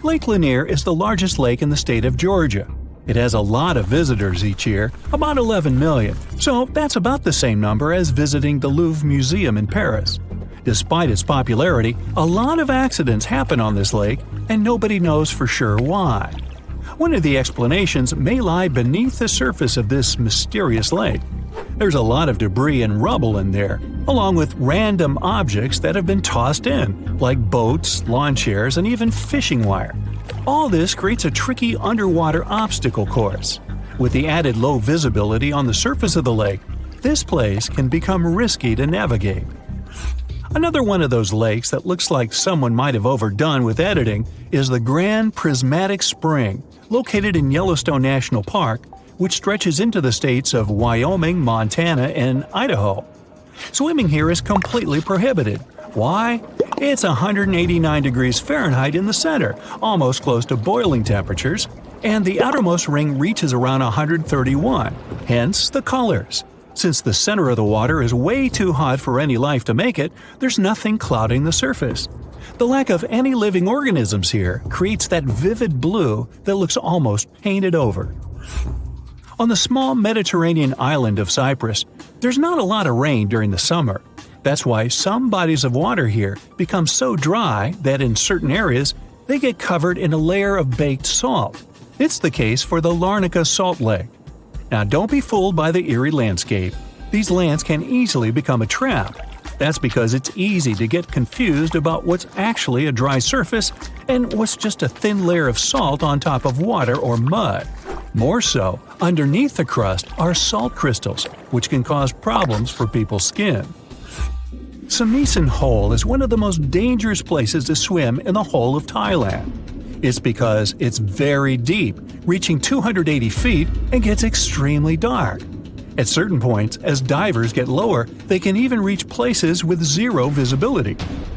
Lake Lanier is the largest lake in the state of Georgia. It has a lot of visitors each year, about 11 million, so that's about the same number as visiting the Louvre Museum in Paris. Despite its popularity, a lot of accidents happen on this lake, and nobody knows for sure why. One of the explanations may lie beneath the surface of this mysterious lake. There's a lot of debris and rubble in there, along with random objects that have been tossed in, like boats, lawn chairs, and even fishing wire. All this creates a tricky underwater obstacle course. With the added low visibility on the surface of the lake, this place can become risky to navigate. Another one of those lakes that looks like someone might have overdone with editing is the Grand Prismatic Spring, located in Yellowstone National Park, which stretches into the states of Wyoming, Montana, and Idaho. Swimming here is completely prohibited. Why? It's 189 degrees Fahrenheit in the center, almost close to boiling temperatures, and the outermost ring reaches around 131, hence the colors. Since the center of the water is way too hot for any life to make it, there's nothing clouding the surface. The lack of any living organisms here creates that vivid blue that looks almost painted over. On the small Mediterranean island of Cyprus, there's not a lot of rain during the summer. That's why some bodies of water here become so dry that in certain areas they get covered in a layer of baked salt. It's the case for the Larnaca Salt Lake. Now don't be fooled by the eerie landscape. These lands can easily become a trap. That's because it's easy to get confused about what's actually a dry surface and what's just a thin layer of salt on top of water or mud. More so, underneath the crust are salt crystals, which can cause problems for people's skin. Samisen Hole is one of the most dangerous places to swim in the whole of Thailand. It's because it's very deep, reaching 280 feet, and gets extremely dark. At certain points, as divers get lower, they can even reach places with zero visibility.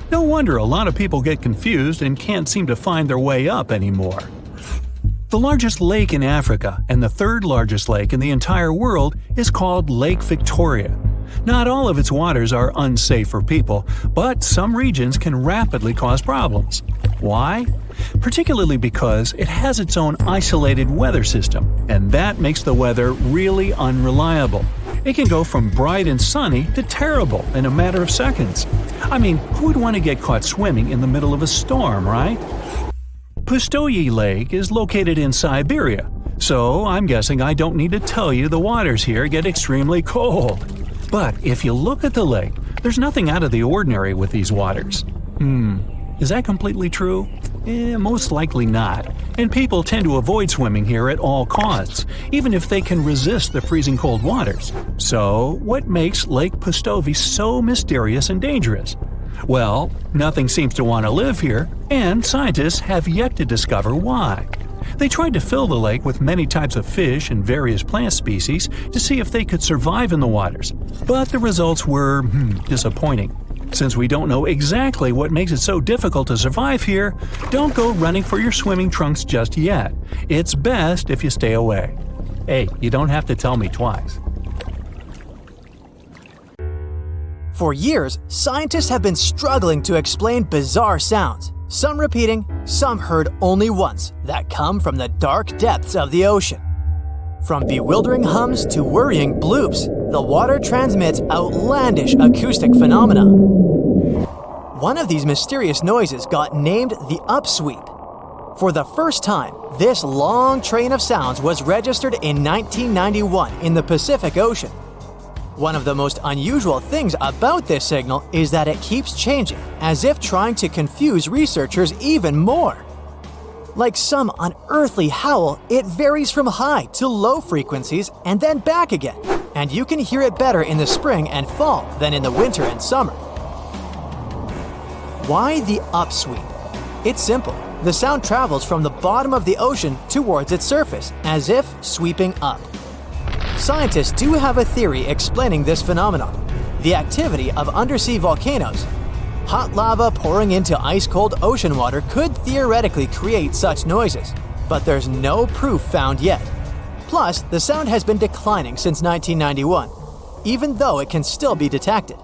No wonder a lot of people get confused and can't seem to find their way up anymore. The largest lake in Africa and the third largest lake in the entire world is called Lake Victoria. Not all of its waters are unsafe for people, but some regions can rapidly cause problems. Why? Particularly because it has its own isolated weather system, and that makes the weather really unreliable. It can go from bright and sunny to terrible in a matter of seconds. I mean, who would want to get caught swimming in the middle of a storm, right? Pustoye Lake is located in Siberia, so I'm guessing I don't need to tell you the waters here get extremely cold. But if you look at the lake, there's nothing out of the ordinary with these waters. Is that completely true? Most likely not, and people tend to avoid swimming here at all costs, even if they can resist the freezing cold waters. So, what makes Lake Pustoye so mysterious and dangerous? Well, nothing seems to want to live here, and scientists have yet to discover why. They tried to fill the lake with many types of fish and various plant species to see if they could survive in the waters, but the results were disappointing. Since we don't know exactly what makes it so difficult to survive here, don't go running for your swimming trunks just yet. It's best if you stay away. Hey, you don't have to tell me twice. For years, scientists have been struggling to explain bizarre sounds, some repeating, some heard only once, that come from the dark depths of the ocean. From bewildering hums to worrying bloops, the water transmits outlandish acoustic phenomena. One of these mysterious noises got named the upsweep. For the first time, this long train of sounds was registered in 1991 in the Pacific Ocean. One of the most unusual things about this signal is that it keeps changing, as if trying to confuse researchers even more. Like some unearthly howl, it varies from high to low frequencies and then back again, and you can hear it better in the spring and fall than in the winter and summer. Why the upsweep? It's simple. The sound travels from the bottom of the ocean towards its surface, as if sweeping up. Scientists do have a theory explaining this phenomenon: the activity of undersea volcanoes. Hot lava pouring into ice-cold ocean water could theoretically create such noises, but there's no proof found yet. Plus, the sound has been declining since 1991, even though it can still be detected.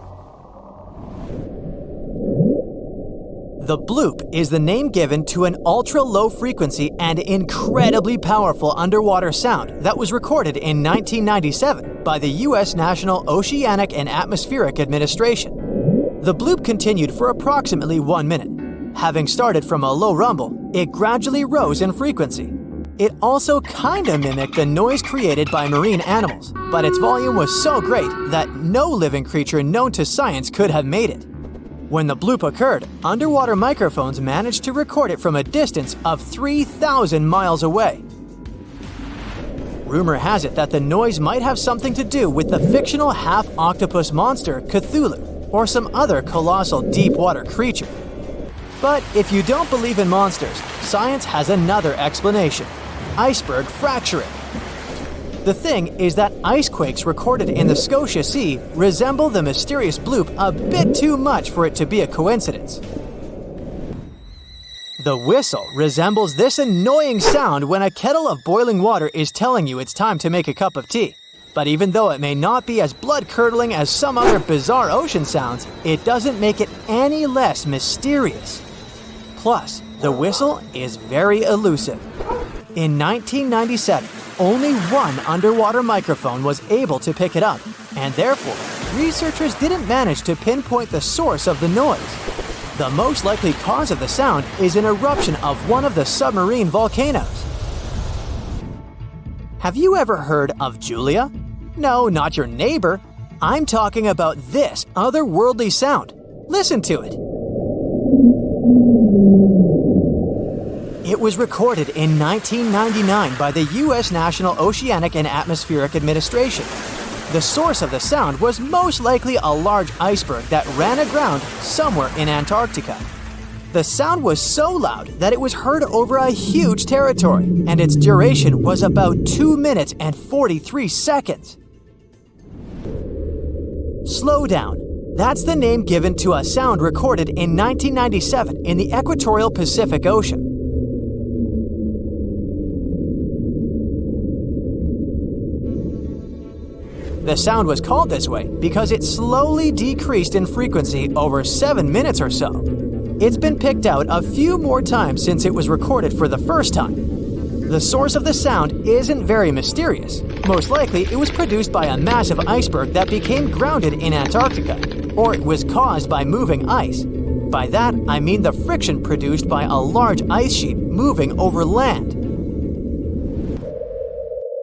The bloop is the name given to an ultra-low frequency and incredibly powerful underwater sound that was recorded in 1997 by the U.S. National Oceanic and Atmospheric Administration. The bloop continued for approximately 1 minute. Having started from a low rumble, it gradually rose in frequency. It also kinda mimicked the noise created by marine animals, but its volume was so great that no living creature known to science could have made it. When the bloop occurred, underwater microphones managed to record it from a distance of 3,000 miles away. Rumor has it that the noise might have something to do with the fictional half-octopus monster Cthulhu, or some other colossal deep-water creature. But if you don't believe in monsters, science has another explanation: iceberg fracturing. The thing is that ice quakes recorded in the Scotia Sea resemble the mysterious bloop a bit too much for it to be a coincidence. The whistle resembles this annoying sound when a kettle of boiling water is telling you it's time to make a cup of tea. But even though it may not be as blood-curdling as some other bizarre ocean sounds, it doesn't make it any less mysterious. Plus, the whistle is very elusive. In 1997, only one underwater microphone was able to pick it up, and therefore, researchers didn't manage to pinpoint the source of the noise. The most likely cause of the sound is an eruption of one of the submarine volcanoes. Have you ever heard of Julia? No, not your neighbor. I'm talking about this otherworldly sound. Listen to it. It was recorded in 1999 by the U.S. National Oceanic and Atmospheric Administration. The source of the sound was most likely a large iceberg that ran aground somewhere in Antarctica. The sound was so loud that it was heard over a huge territory, and its duration was about 2 minutes and 43 seconds. Slow down. That's the name given to a sound recorded in 1997 in the equatorial Pacific Ocean. The sound was called this way because it slowly decreased in frequency over 7 minutes or so. It's been picked out a few more times since it was recorded for the first time. The source of the sound isn't very mysterious. Most likely, it was produced by a massive iceberg that became grounded in Antarctica, or it was caused by moving ice. By that, I mean the friction produced by a large ice sheet moving over land.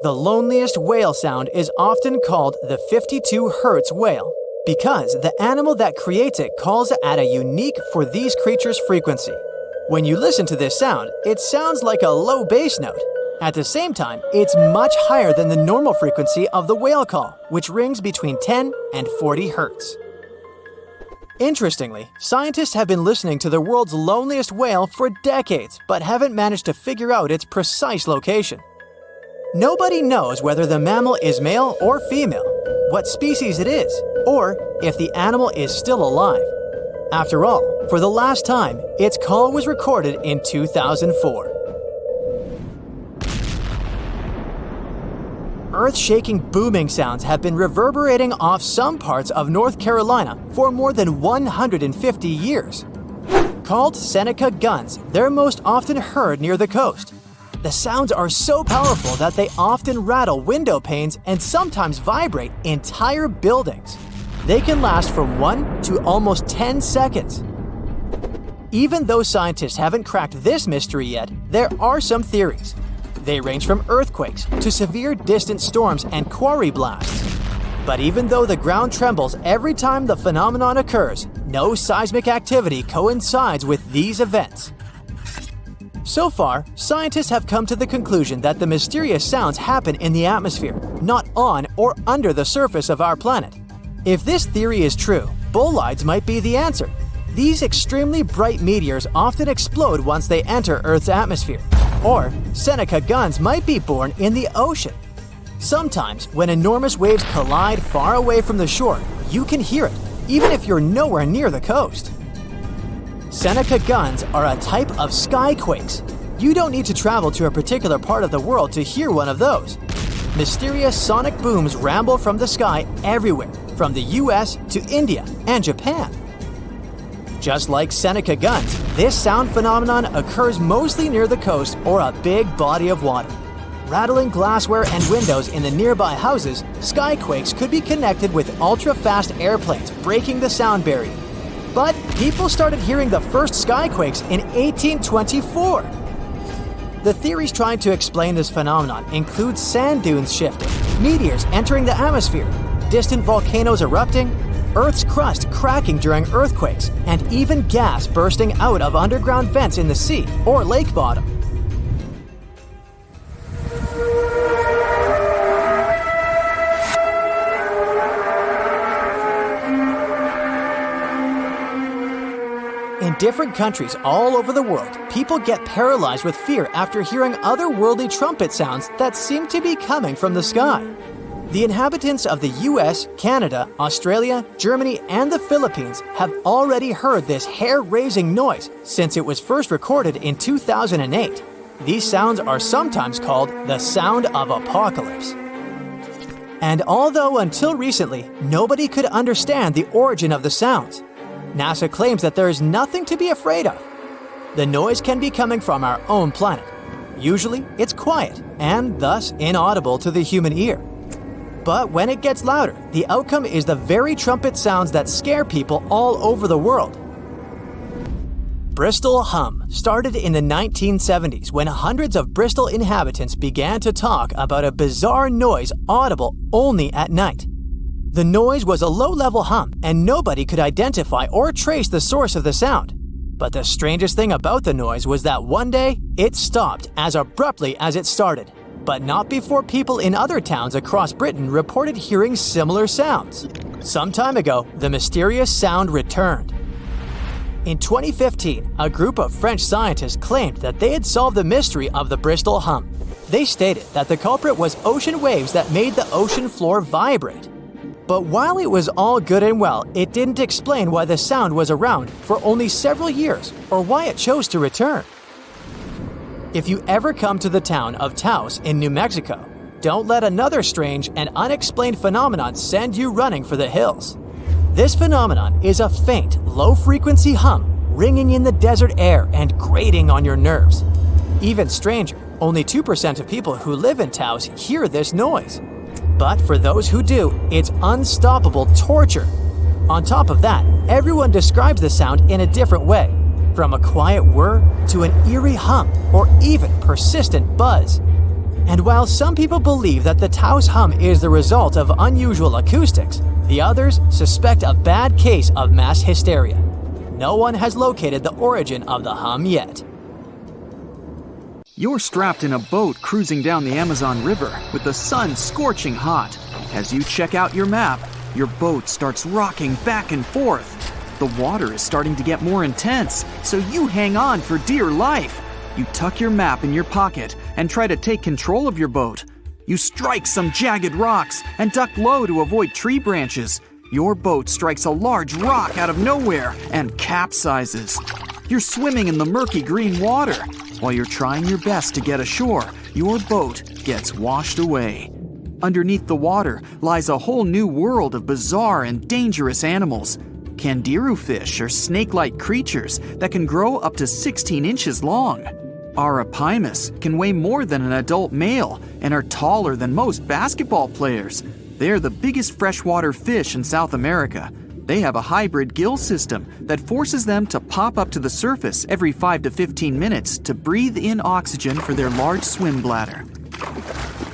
The loneliest whale sound is often called the 52 Hz whale because the animal that creates it calls at a unique for these creatures frequency. When you listen to this sound, it sounds like a low bass note. At the same time, it's much higher than the normal frequency of the whale call, which rings between 10 and 40 Hz. Interestingly, scientists have been listening to the world's loneliest whale for decades, but haven't managed to figure out its precise location. Nobody knows whether the mammal is male or female, what species it is, or if the animal is still alive. After all, for the last time, its call was recorded in 2004. Earth-shaking booming sounds have been reverberating off some parts of North Carolina for more than 150 years. Called Seneca guns, they're most often heard near the coast. The sounds are so powerful that they often rattle window panes and sometimes vibrate entire buildings. They can last from 1 to almost 10 seconds. Even though scientists haven't cracked this mystery yet, there are some theories. They range from earthquakes to severe distant storms and quarry blasts. But even though the ground trembles every time the phenomenon occurs, no seismic activity coincides with these events. So far, scientists have come to the conclusion that the mysterious sounds happen in the atmosphere, not on or under the surface of our planet. If this theory is true, bolides might be the answer. These extremely bright meteors often explode once they enter Earth's atmosphere. Or Seneca guns might be born in the ocean. Sometimes, when enormous waves collide far away from the shore, you can hear it, even if you're nowhere near the coast. Seneca guns are a type of skyquakes. You don't need to travel to a particular part of the world to hear one of those. Mysterious sonic booms ramble from the sky everywhere, from the US to India and Japan. Just like Seneca guns, this sound phenomenon occurs mostly near the coast or a big body of water. Rattling glassware and windows in the nearby houses, skyquakes could be connected with ultra-fast airplanes breaking the sound barrier. But people started hearing the first skyquakes in 1824. The theories trying to explain this phenomenon include sand dunes shifting, meteors entering the atmosphere, distant volcanoes erupting, Earth's crust cracking during earthquakes, and even gas bursting out of underground vents in the sea or lake bottom. In different countries all over the world, people get paralyzed with fear after hearing otherworldly trumpet sounds that seem to be coming from the sky. The inhabitants of the US, Canada, Australia, Germany, and the Philippines have already heard this hair-raising noise since it was first recorded in 2008. These sounds are sometimes called the sound of apocalypse. And although until recently, nobody could understand the origin of the sounds, NASA claims that there is nothing to be afraid of. The noise can be coming from our own planet. Usually, it's quiet and thus inaudible to the human ear. But when it gets louder, the outcome is the very trumpet sounds that scare people all over the world. Bristol hum started in the 1970s when hundreds of Bristol inhabitants began to talk about a bizarre noise audible only at night. The noise was a low-level hum, and nobody could identify or trace the source of the sound. But the strangest thing about the noise was that one day, it stopped as abruptly as it started. But not before people in other towns across Britain reported hearing similar sounds. Some time ago, the mysterious sound returned. In 2015, a group of French scientists claimed that they had solved the mystery of the Bristol hum. They stated that the culprit was ocean waves that made the ocean floor vibrate. But while it was all good and well, it didn't explain why the sound was around for only several years or why it chose to return. If you ever come to the town of Taos in New Mexico, don't let another strange and unexplained phenomenon send you running for the hills. This phenomenon is a faint, low-frequency hum ringing in the desert air and grating on your nerves. Even stranger, only 2% of people who live in Taos hear this noise. But for those who do, it's unstoppable torture. On top of that, everyone describes the sound in a different way, from a quiet whir to an eerie hum or even persistent buzz. And while some people believe that the Taos hum is the result of unusual acoustics, the others suspect a bad case of mass hysteria. No one has located the origin of the hum yet. You're strapped in a boat cruising down the Amazon River with the sun scorching hot. As you check out your map, your boat starts rocking back and forth. The water is starting to get more intense, so you hang on for dear life. You tuck your map in your pocket and try to take control of your boat. You strike some jagged rocks and duck low to avoid tree branches. Your boat strikes a large rock out of nowhere and capsizes. You're swimming in the murky green water. While you're trying your best to get ashore, your boat gets washed away. Underneath the water lies a whole new world of bizarre and dangerous animals. Candiru fish are snake-like creatures that can grow up to 16 inches long. Arapimus can weigh more than an adult male and are taller than most basketball players. They are the biggest freshwater fish in South America. They have a hybrid gill system that forces them to pop up to the surface every 5 to 15 minutes to breathe in oxygen for their large swim bladder.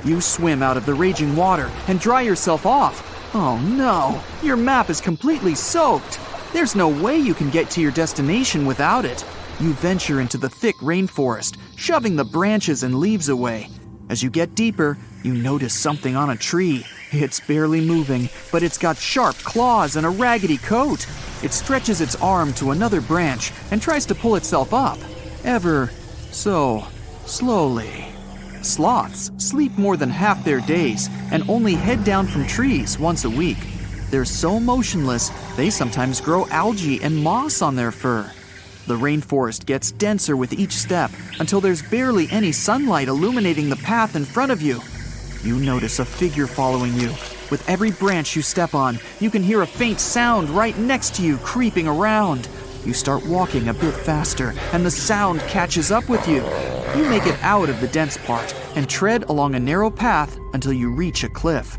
You swim out of the raging water and dry yourself off. Oh no, your map is completely soaked. There's no way you can get to your destination without it. You venture into the thick rainforest, shoving the branches and leaves away. As you get deeper, you notice something on a tree. It's barely moving, but it's got sharp claws and a raggedy coat. It stretches its arm to another branch and tries to pull itself up, ever so slowly. Sloths sleep more than half their days and only head down from trees once a week. They're so motionless, they sometimes grow algae and moss on their fur. The rainforest gets denser with each step until there's barely any sunlight illuminating the path in front of you. You notice a figure following you. With every branch you step on, you can hear a faint sound right next to you creeping around. You start walking a bit faster, and the sound catches up with you. You make it out of the dense part and tread along a narrow path until you reach a cliff.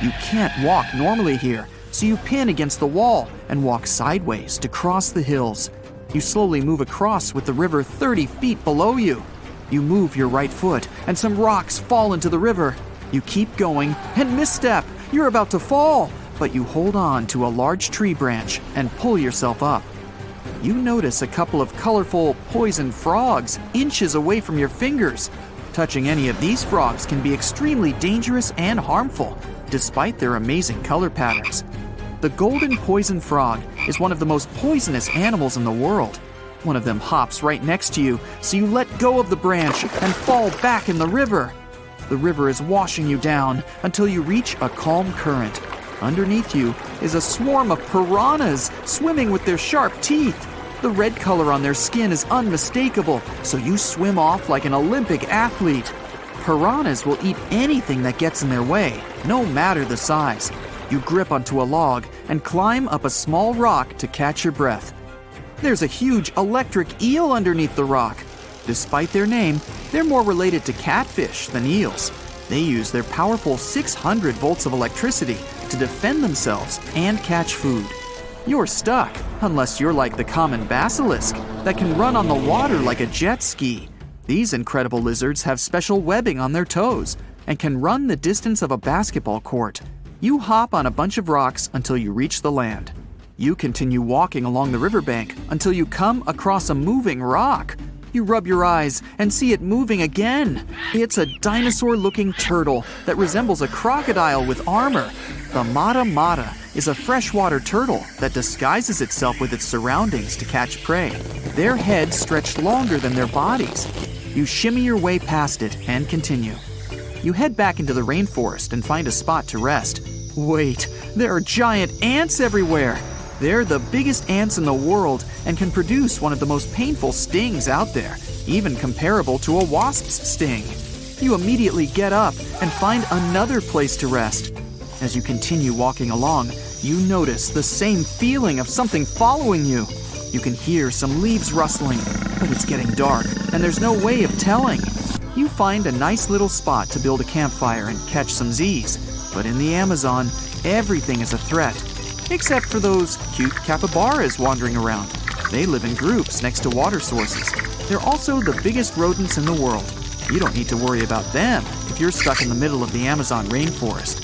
You can't walk normally here, so you pin against the wall and walk sideways to cross the hills. You slowly move across with the river 30 feet below you. You move your right foot, and some rocks fall into the river. You keep going and misstep. You're about to fall, but you hold on to a large tree branch and pull yourself up. You notice a couple of colorful poison frogs inches away from your fingers. Touching any of these frogs can be extremely dangerous and harmful, despite their amazing color patterns. The golden poison frog is one of the most poisonous animals in the world. One of them hops right next to you, so you let go of the branch and fall back in the river. The river is washing you down until you reach a calm current. Underneath you is a swarm of piranhas swimming with their sharp teeth. The red color on their skin is unmistakable, so you swim off like an Olympic athlete. Piranhas will eat anything that gets in their way, no matter the size. You grip onto a log and climb up a small rock to catch your breath. There's a huge electric eel underneath the rock. Despite their name, they're more related to catfish than eels. They use their powerful 600 volts of electricity to defend themselves and catch food. You're stuck, unless you're like the common basilisk that can run on the water like a jet ski. These incredible lizards have special webbing on their toes and can run the distance of a basketball court. You hop on a bunch of rocks until you reach the land. You continue walking along the riverbank until you come across a moving rock. You rub your eyes and see it moving again. It's a dinosaur-looking turtle that resembles a crocodile with armor. The mata is a freshwater turtle that disguises itself with its surroundings to catch prey. Their heads stretch longer than their bodies. You shimmy your way past it and continue. You head back into the rainforest and find a spot to rest. Wait, there are giant ants everywhere. They're the biggest ants in the world and can produce one of the most painful stings out there, even comparable to a wasp's sting. You immediately get up and find another place to rest. As you continue walking along, you notice the same feeling of something following you. You can hear some leaves rustling, but it's getting dark and there's no way of telling. You find a nice little spot to build a campfire and catch some Z's. But in the Amazon, everything is a threat. Except for those cute capybaras wandering around. They live in groups next to water sources. They're also the biggest rodents in the world. You don't need to worry about them if you're stuck in the middle of the Amazon rainforest.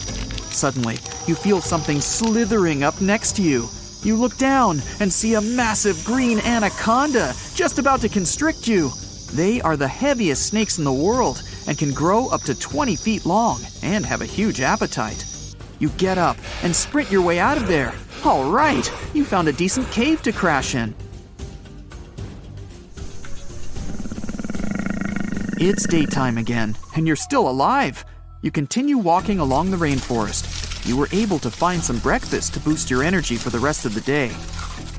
Suddenly, you feel something slithering up next to you. You look down and see a massive green anaconda just about to constrict you. They are the heaviest snakes in the world and can grow up to 20 feet long and have a huge appetite. You get up and sprint your way out of there. All right, you found a decent cave to crash in. It's daytime again, and you're still alive. You continue walking along the rainforest. You were able to find some breakfast to boost your energy for the rest of the day.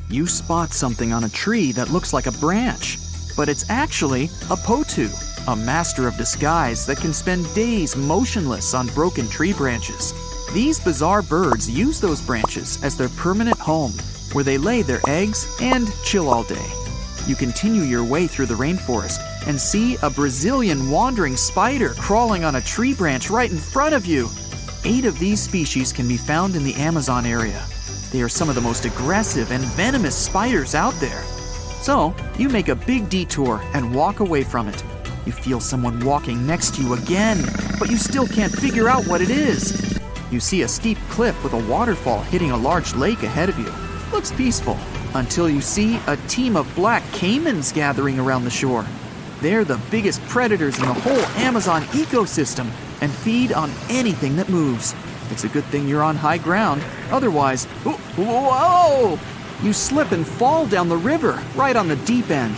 You spot something on a tree that looks like a branch, but it's actually a potu, a master of disguise that can spend days motionless on broken tree branches. These bizarre birds use those branches as their permanent home, where they lay their eggs and chill all day. You continue your way through the rainforest and see a Brazilian wandering spider crawling on a tree branch right in front of you. 8 of these species can be found in the Amazon area. They are some of the most aggressive and venomous spiders out there. So, you make a big detour and walk away from it. You feel someone walking next to you again, but you still can't figure out what it is. You see a steep cliff with a waterfall hitting a large lake ahead of you. Looks peaceful, until you see a team of black caimans gathering around the shore. They're the biggest predators in the whole Amazon ecosystem and feed on anything that moves. It's a good thing you're on high ground, otherwise, whoa! You slip and fall down the river, right on the deep end.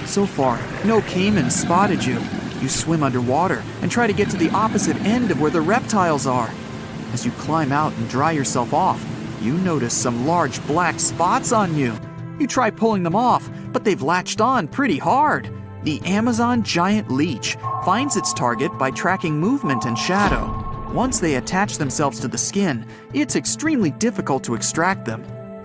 So far, no caimans spotted you. You swim underwater and try to get to the opposite end of where the reptiles are. As you climb out and dry yourself off, you notice some large black spots on you. You try pulling them off, but they've latched on pretty hard. The Amazon giant leech finds its target by tracking movement and shadow. Once they attach themselves to the skin, it's extremely difficult to extract them.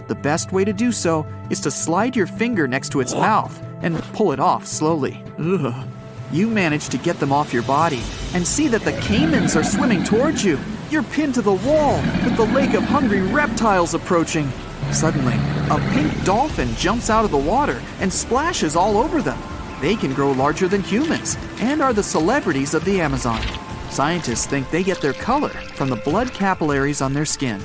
The The best way to do so is to slide your finger next to its mouth and pull it off slowly. Ugh. You manage to get them off your body and see that the caimans are swimming towards you. You're pinned to the wall with the lake of hungry reptiles approaching. Suddenly, a pink dolphin jumps out of the water and splashes all over them. They can grow larger than humans and are the celebrities of the Amazon. Scientists think they get their color from the blood capillaries on their skin.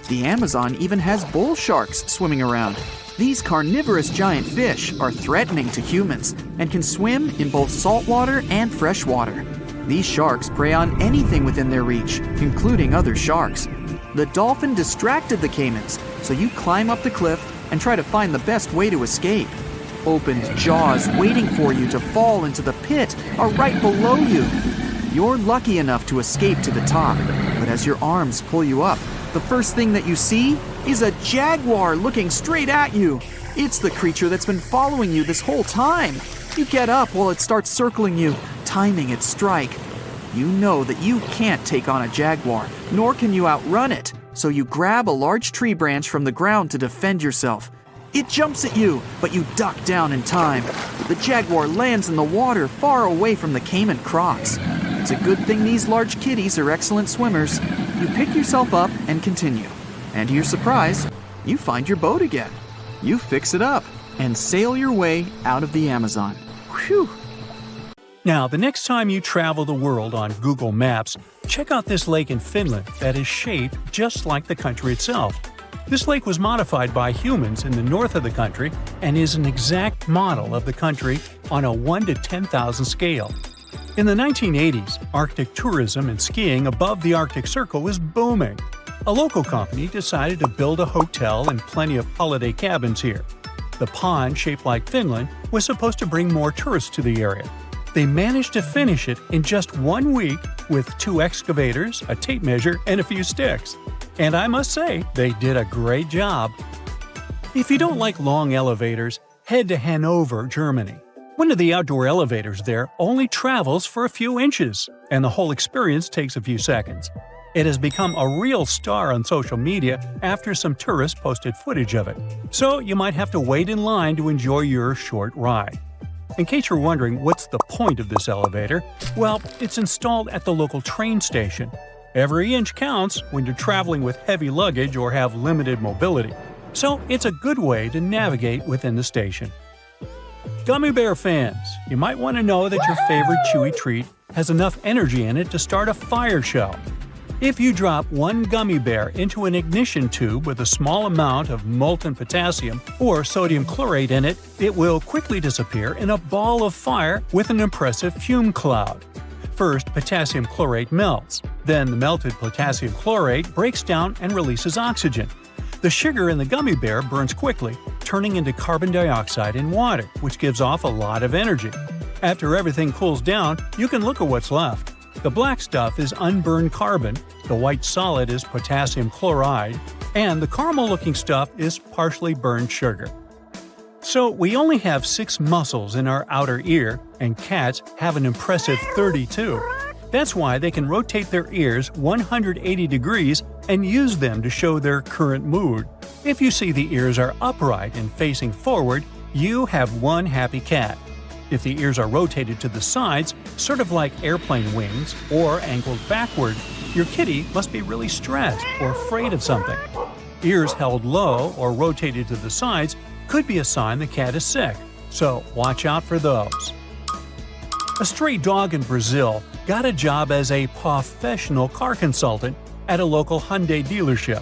The Amazon even has bull sharks swimming around. These carnivorous giant fish are threatening to humans and can swim in both saltwater and freshwater. These sharks prey on anything within their reach, including other sharks. The dolphin distracted the caimans, so you climb up the cliff and try to find the best way to escape. Opened jaws waiting for you to fall into the pit are right below you. You're lucky enough to escape to the top, but as your arms pull you up, the first thing that you see is a jaguar looking straight at you. It's the creature that's been following you this whole time. You get up while it starts circling you, timing its strike. You know that you can't take on a jaguar, nor can you outrun it, so you grab a large tree branch from the ground to defend yourself. It jumps at you, but you duck down in time. The jaguar lands in the water far away from the caiman crocs. It's a good thing these large kitties are excellent swimmers. You pick yourself up and continue. And to your surprise, you find your boat again. You fix it up and sail your way out of the Amazon. Whew! Now, the next time you travel the world on Google Maps, check out this lake in Finland that is shaped just like the country itself. This lake was modified by humans in the north of the country and is an exact model of the country on a 1 to 10,000 scale. In the 1980s, Arctic tourism and skiing above the Arctic Circle was booming. A local company decided to build a hotel and plenty of holiday cabins here. The pond, shaped like Finland, was supposed to bring more tourists to the area. They managed to finish it in just 1 week with 2 excavators, a tape measure, and a few sticks. And I must say, they did a great job. If you don't like long elevators, head to Hanover, Germany. One of the outdoor elevators there only travels for a few inches, and the whole experience takes a few seconds. It has become a real star on social media after some tourists posted footage of it, so you might have to wait in line to enjoy your short ride. In case you're wondering what's the point of this elevator, well, it's installed at the local train station. Every inch counts when you're traveling with heavy luggage or have limited mobility, so it's a good way to navigate within the station. Gummy bear fans, you might want to know that your favorite chewy treat has enough energy in it to start a fire show. If you drop 1 gummy bear into an ignition tube with a small amount of molten potassium or sodium chlorate in it, it will quickly disappear in a ball of fire with an impressive fume cloud. First, potassium chlorate melts. Then the melted potassium chlorate breaks down and releases oxygen. The sugar in the gummy bear burns quickly, turning into carbon dioxide and water, which gives off a lot of energy. After everything cools down, you can look at what's left. The black stuff is unburned carbon, the white solid is potassium chloride, and the caramel-looking stuff is partially burned sugar. So we only have 6 muscles in our outer ear, and cats have an impressive 32. That's why they can rotate their ears 180 degrees and use them to show their current mood. If you see the ears are upright and facing forward, you have one happy cat. If the ears are rotated to the sides, sort of like airplane wings, or angled backward, your kitty must be really stressed or afraid of something. Ears held low or rotated to the sides could be a sign the cat is sick, so watch out for those. A stray dog in Brazil got a job as a professional car consultant at a local Hyundai dealership.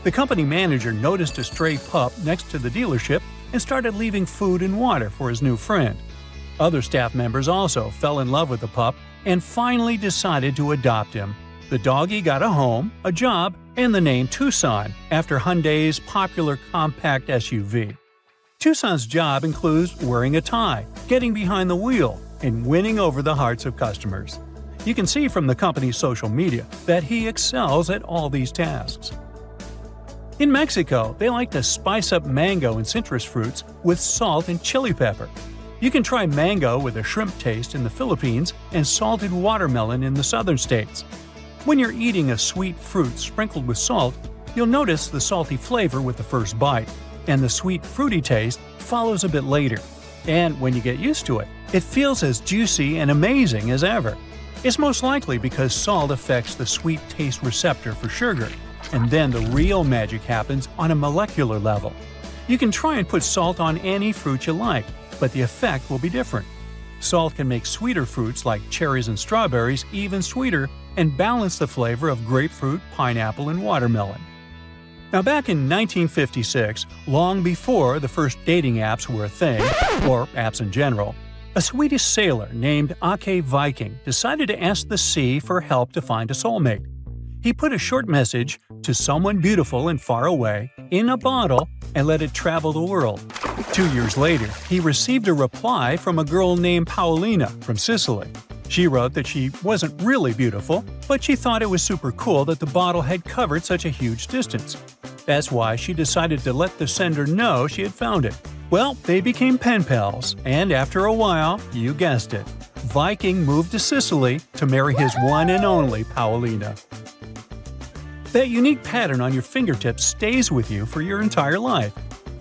The company manager noticed a stray pup next to the dealership and started leaving food and water for his new friend. Other staff members also fell in love with the pup and finally decided to adopt him. The doggy got a home, a job, and the name Tucson after Hyundai's popular compact SUV. Tucson's job includes wearing a tie, getting behind the wheel, and winning over the hearts of customers. You can see from the company's social media that he excels at all these tasks. In Mexico, they like to spice up mango and citrus fruits with salt and chili pepper. You can try mango with a shrimp taste in the Philippines and salted watermelon in the southern states. When you're eating a sweet fruit sprinkled with salt, You'll notice the salty flavor with the first bite, and the sweet fruity taste follows a bit later. And when you get used to it, it feels as juicy and amazing as ever. It's most likely because salt affects the sweet taste receptor for sugar, and then the real magic happens on a molecular level. You can try and put salt on any fruit you like, but the effect will be different. Salt can make sweeter fruits like cherries and strawberries even sweeter and balance the flavor of grapefruit, pineapple, and watermelon. Now, back in 1956, long before the first dating apps were a thing, or apps in general, a Swedish sailor named Ake Viking decided to ask the sea for help to find a soulmate. He put a short message to someone beautiful and far away in a bottle and let it travel the world. 2 years later, he received a reply from a girl named Paulina from Sicily. She wrote that she wasn't really beautiful, but she thought it was super cool that the bottle had covered such a huge distance. That's why she decided to let the sender know she had found it. Well, they became pen pals, and after a while, you guessed it, Viking moved to Sicily to marry his one and only Paulina. That unique pattern on your fingertips stays with you for your entire life.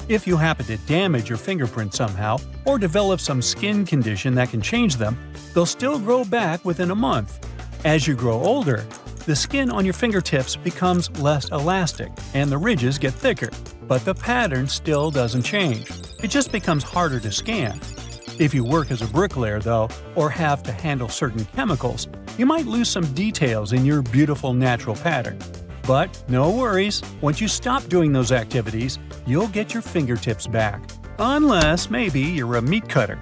If you happen to damage your fingerprint somehow, or develop some skin condition that can change them, they'll still grow back within a month. As you grow older, the skin on your fingertips becomes less elastic and the ridges get thicker, but the pattern still doesn't change. It just becomes harder to scan. If you work as a bricklayer, though, or have to handle certain chemicals, you might lose some details in your beautiful natural pattern. But no worries, once you stop doing those activities, you'll get your fingertips back. Unless maybe you're a meat cutter.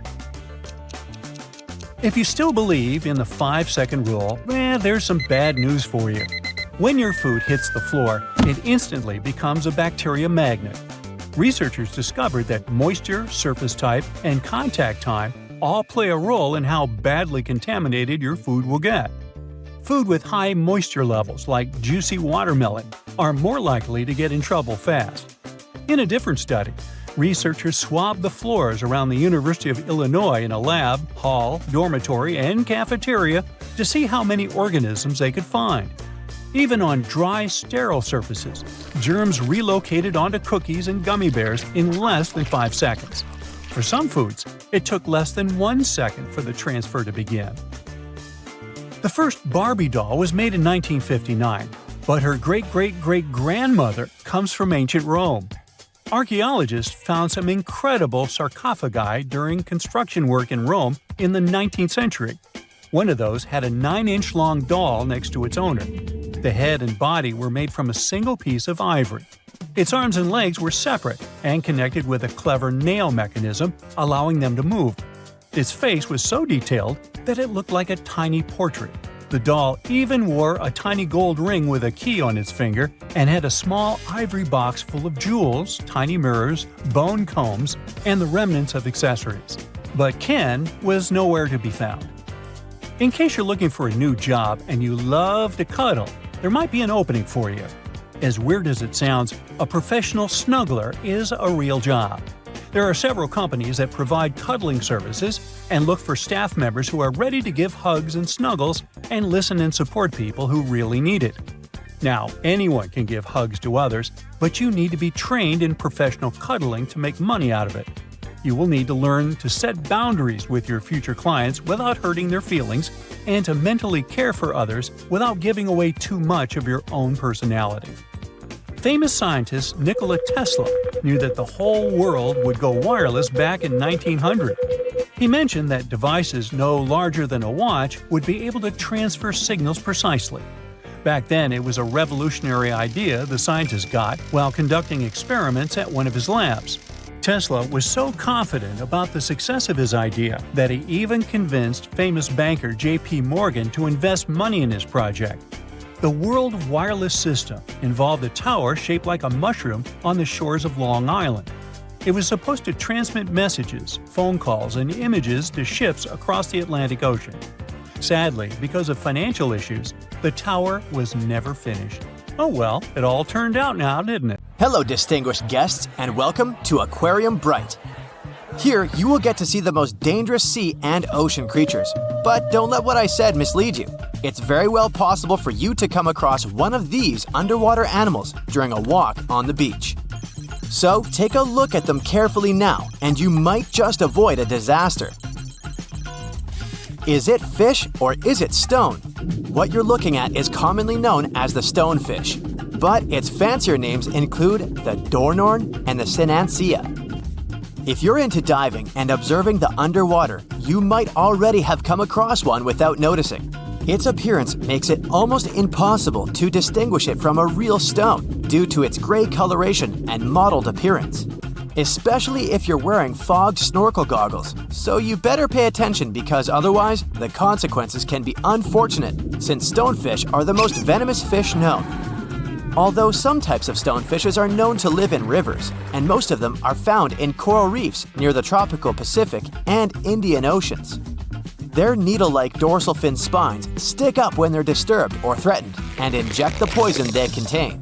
If you still believe in the 5-second rule, there's some bad news for you. When your food hits the floor, it instantly becomes a bacteria magnet. Researchers discovered that moisture, surface type, and contact time all play a role in how badly contaminated your food will get. Food with high moisture levels, like juicy watermelon, are more likely to get in trouble fast. In a different study, researchers swabbed the floors around the University of Illinois in a lab, hall, dormitory, and cafeteria to see how many organisms they could find. Even on dry, sterile surfaces, germs relocated onto cookies and gummy bears in less than 5 seconds. For some foods, it took less than 1 second for the transfer to begin. The first Barbie doll was made in 1959, but her great-great-great-grandmother comes from ancient Rome. Archaeologists found some incredible sarcophagi during construction work in Rome in the 19th century. One of those had a 9-inch long doll next to its owner. The head and body were made from a single piece of ivory. Its arms and legs were separate and connected with a clever nail mechanism, allowing them to move. Its face was so detailed that it looked like a tiny portrait. The doll even wore a tiny gold ring with a key on its finger and had a small ivory box full of jewels, tiny mirrors, bone combs, and the remnants of accessories. But Ken was nowhere to be found. In case you're looking for a new job and you love to cuddle, there might be an opening for you. As weird as it sounds, a professional snuggler is a real job. There are several companies that provide cuddling services and look for staff members who are ready to give hugs and snuggles and listen and support people who really need it. Now, anyone can give hugs to others, but you need to be trained in professional cuddling to make money out of it. You will need to learn to set boundaries with your future clients without hurting their feelings and to mentally care for others without giving away too much of your own personality. Famous scientist Nikola Tesla knew that the whole world would go wireless back in 1900. He mentioned that devices no larger than a watch would be able to transfer signals precisely. Back then, it was a revolutionary idea the scientist got while conducting experiments at one of his labs. Tesla was so confident about the success of his idea that he even convinced famous banker J.P. Morgan to invest money in his project. The World Wireless System involved a tower shaped like a mushroom on the shores of Long Island. It was supposed to transmit messages, phone calls, and images to ships across the Atlantic Ocean. Sadly, because of financial issues, the tower was never finished. Oh well, it all turned out now, didn't it? Hello, distinguished guests, and welcome to Aquarium Bright. Here, you will get to see the most dangerous sea and ocean creatures. But don't let what I said mislead you. It's very well possible for you to come across one of these underwater animals during a walk on the beach. So take a look at them carefully now, and you might just avoid a disaster. Is it fish or is it stone? What you're looking at is commonly known as the stonefish, but its fancier names include the dornorn and the sinancia. If you're into diving and observing the underwater, you might already have come across one without noticing. Its appearance makes it almost impossible to distinguish it from a real stone due to its gray coloration and mottled appearance, especially if you're wearing fogged snorkel goggles, so you better pay attention because otherwise the consequences can be unfortunate since stonefish are the most venomous fish known. Although some types of stonefishes are known to live in rivers, and most of them are found in coral reefs near the tropical Pacific and Indian Oceans. Their needle-like dorsal fin spines stick up when they're disturbed or threatened and inject the poison they contain.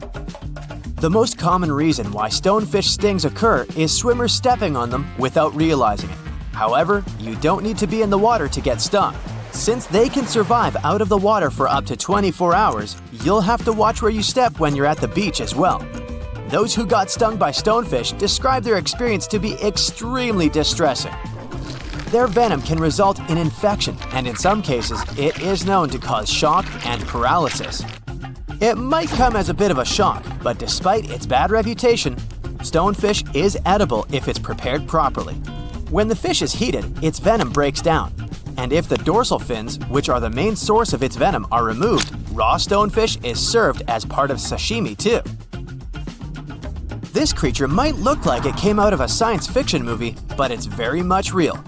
The most common reason why stonefish stings occur is swimmers stepping on them without realizing it. However, you don't need to be in the water to get stung. Since they can survive out of the water for up to 24 hours, you'll have to watch where you step when you're at the beach as well. Those who got stung by stonefish describe their experience to be extremely distressing. Their venom can result in infection, and in some cases, it is known to cause shock and paralysis. It might come as a bit of a shock, but despite its bad reputation, stonefish is edible if it's prepared properly. When the fish is heated, its venom breaks down. And if the dorsal fins, which are the main source of its venom, are removed, raw stonefish is served as part of sashimi too. This creature might look like it came out of a science fiction movie, but it's very much real.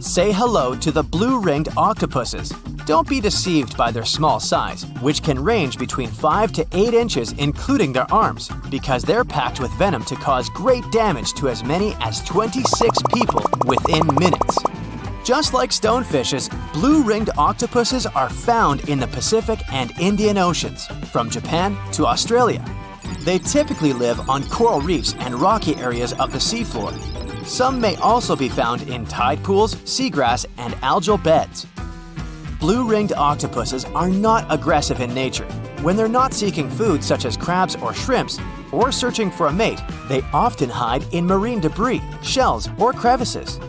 Say hello to the blue-ringed octopuses. Don't be deceived by their small size, which can range between 5 to 8 inches including their arms, because they're packed with venom to cause great damage to as many as 26 people within minutes. Just like stonefishes, blue-ringed octopuses are found in the Pacific and Indian Oceans, from Japan to Australia. They typically live on coral reefs and rocky areas of the seafloor. Some may also be found in tide pools, seagrass, and algal beds. Blue-ringed octopuses are not aggressive in nature. When they're not seeking food such as crabs or shrimps, or searching for a mate, they often hide in marine debris, shells, or crevices.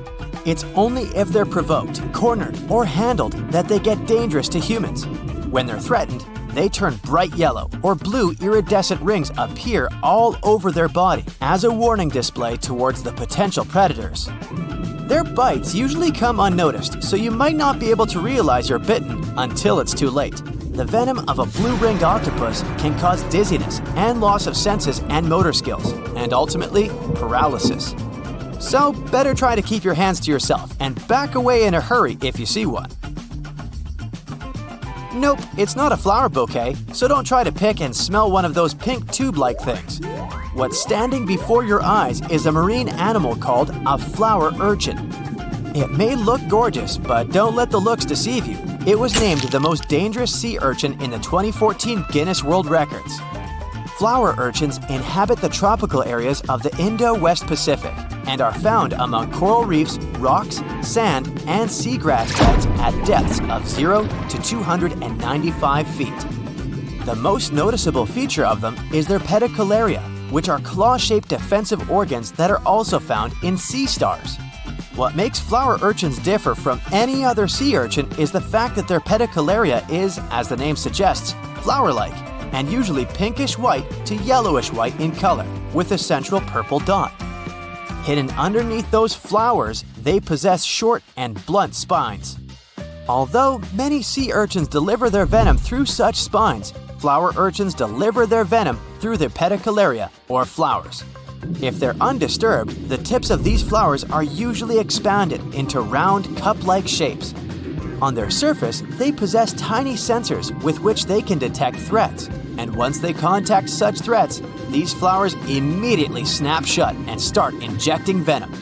It's only if they're provoked, cornered, or handled that they get dangerous to humans. When they're threatened, they turn bright yellow or blue iridescent rings appear all over their body as a warning display towards the potential predators. Their bites usually come unnoticed, so you might not be able to realize you're bitten until it's too late. The venom of a blue-ringed octopus can cause dizziness and loss of senses and motor skills, and ultimately, paralysis. So better try to keep your hands to yourself and back away in a hurry if you see one. Nope, it's not a flower bouquet, so don't try to pick and smell one of those pink tube-like things. What's standing before your eyes is a marine animal called a flower urchin. It may look gorgeous, but don't let the looks deceive you. It was named the most dangerous sea urchin in the 2014 Guinness World Records. Flower urchins inhabit the tropical areas of the Indo-West Pacific and are found among coral reefs, rocks, sand, and seagrass beds at depths of 0 to 295 feet. The most noticeable feature of them is their pedicularia, which are claw-shaped defensive organs that are also found in sea stars. What makes flower urchins differ from any other sea urchin is the fact that their pedicularia is, as the name suggests, flower-like, and usually pinkish-white to yellowish-white in color, with a central purple dot. Hidden underneath those flowers, they possess short and blunt spines. Although many sea urchins deliver their venom through such spines, flower urchins deliver their venom through their pedicularia, or flowers. If they're undisturbed, the tips of these flowers are usually expanded into round, cup-like shapes. On their surface, they possess tiny sensors with which they can detect threats, and once they contact such threats, these flowers immediately snap shut and start injecting venom.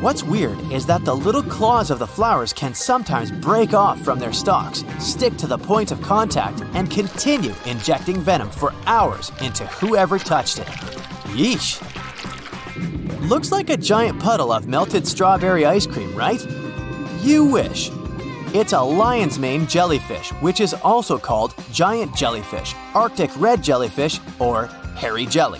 What's weird is that the little claws of the flowers can sometimes break off from their stalks, stick to the point of contact, and continue injecting venom for hours into whoever touched it. Yeesh! Looks like a giant puddle of melted strawberry ice cream, right? You wish. It's a lion's mane jellyfish, which is also called giant jellyfish, Arctic red jellyfish, or hairy jelly.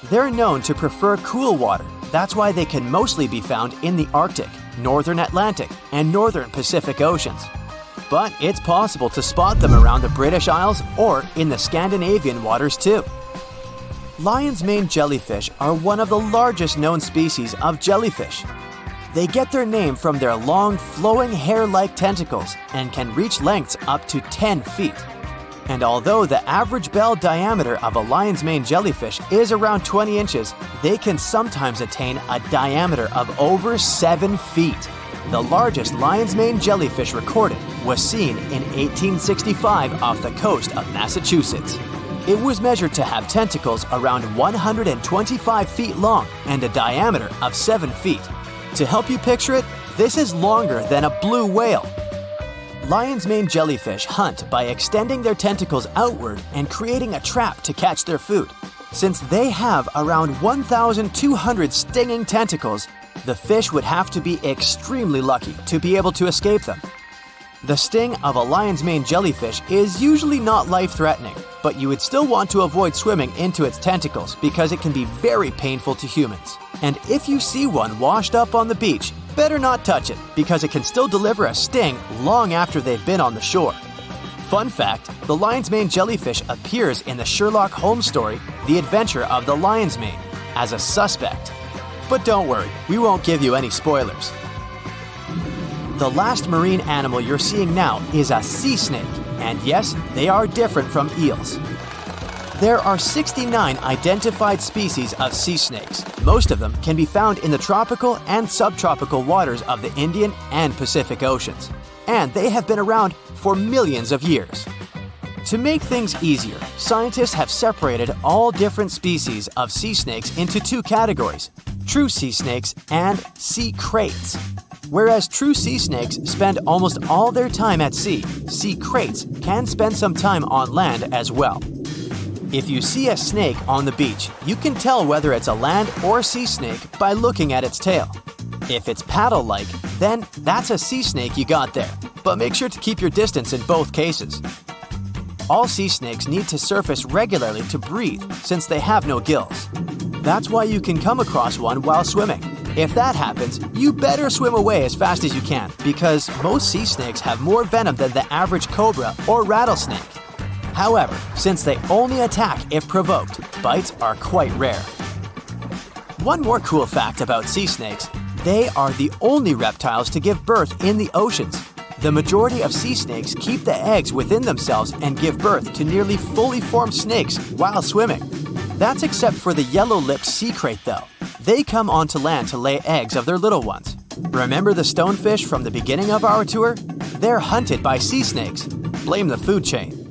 They're known to prefer cool water. That's why they can mostly be found in the Arctic, northern Atlantic, and northern Pacific Oceans. But it's possible to spot them around the British Isles or in the Scandinavian waters too. Lion's mane jellyfish are one of the largest known species of jellyfish. They get their name from their long, flowing hair-like tentacles and can reach lengths up to 10 feet. And although the average bell diameter of a lion's mane jellyfish is around 20 inches, they can sometimes attain a diameter of over 7 feet. The largest lion's mane jellyfish recorded was seen in 1865 off the coast of Massachusetts. It was measured to have tentacles around 125 feet long and a diameter of 7 feet. To help you picture it, this is longer than a blue whale. Lion's mane jellyfish hunt by extending their tentacles outward and creating a trap to catch their food. Since they have around 1,200 stinging tentacles, the fish would have to be extremely lucky to be able to escape them. The sting of a lion's mane jellyfish is usually not life-threatening, but you would still want to avoid swimming into its tentacles because it can be very painful to humans. And if you see one washed up on the beach, better not touch it because it can still deliver a sting long after they've been on the shore. Fun fact, the lion's mane jellyfish appears in the Sherlock Holmes story, The Adventure of the Lion's Mane, as a suspect. But don't worry, we won't give you any spoilers. The last marine animal you're seeing now is a sea snake, and yes, they are different from eels. There are 69 identified species of sea snakes. Most of them can be found in the tropical and subtropical waters of the Indian and Pacific Oceans, and they have been around for millions of years. To make things easier, scientists have separated all different species of sea snakes into two categories: true sea snakes and sea kraits. Whereas true sea snakes spend almost all their time at sea kraits can spend some time on land as well. If you see a snake on the beach, you can tell whether it's a land or sea snake by looking at its tail. If it's paddle-like, then that's a sea snake you got there, but make sure to keep your distance in both cases. All sea snakes need to surface regularly to breathe since they have no gills. That's why you can come across one while swimming. If that happens, you better swim away as fast as you can because most sea snakes have more venom than the average cobra or rattlesnake. However, since they only attack if provoked, bites are quite rare. One more cool fact about sea snakes: they are the only reptiles to give birth in the oceans. The majority of sea snakes keep the eggs within themselves and give birth to nearly fully formed snakes while swimming. That's except for the yellow-lipped sea krait though. They come onto land to lay eggs of their little ones. Remember the stonefish from the beginning of our tour? They're hunted by sea snakes. Blame the food chain.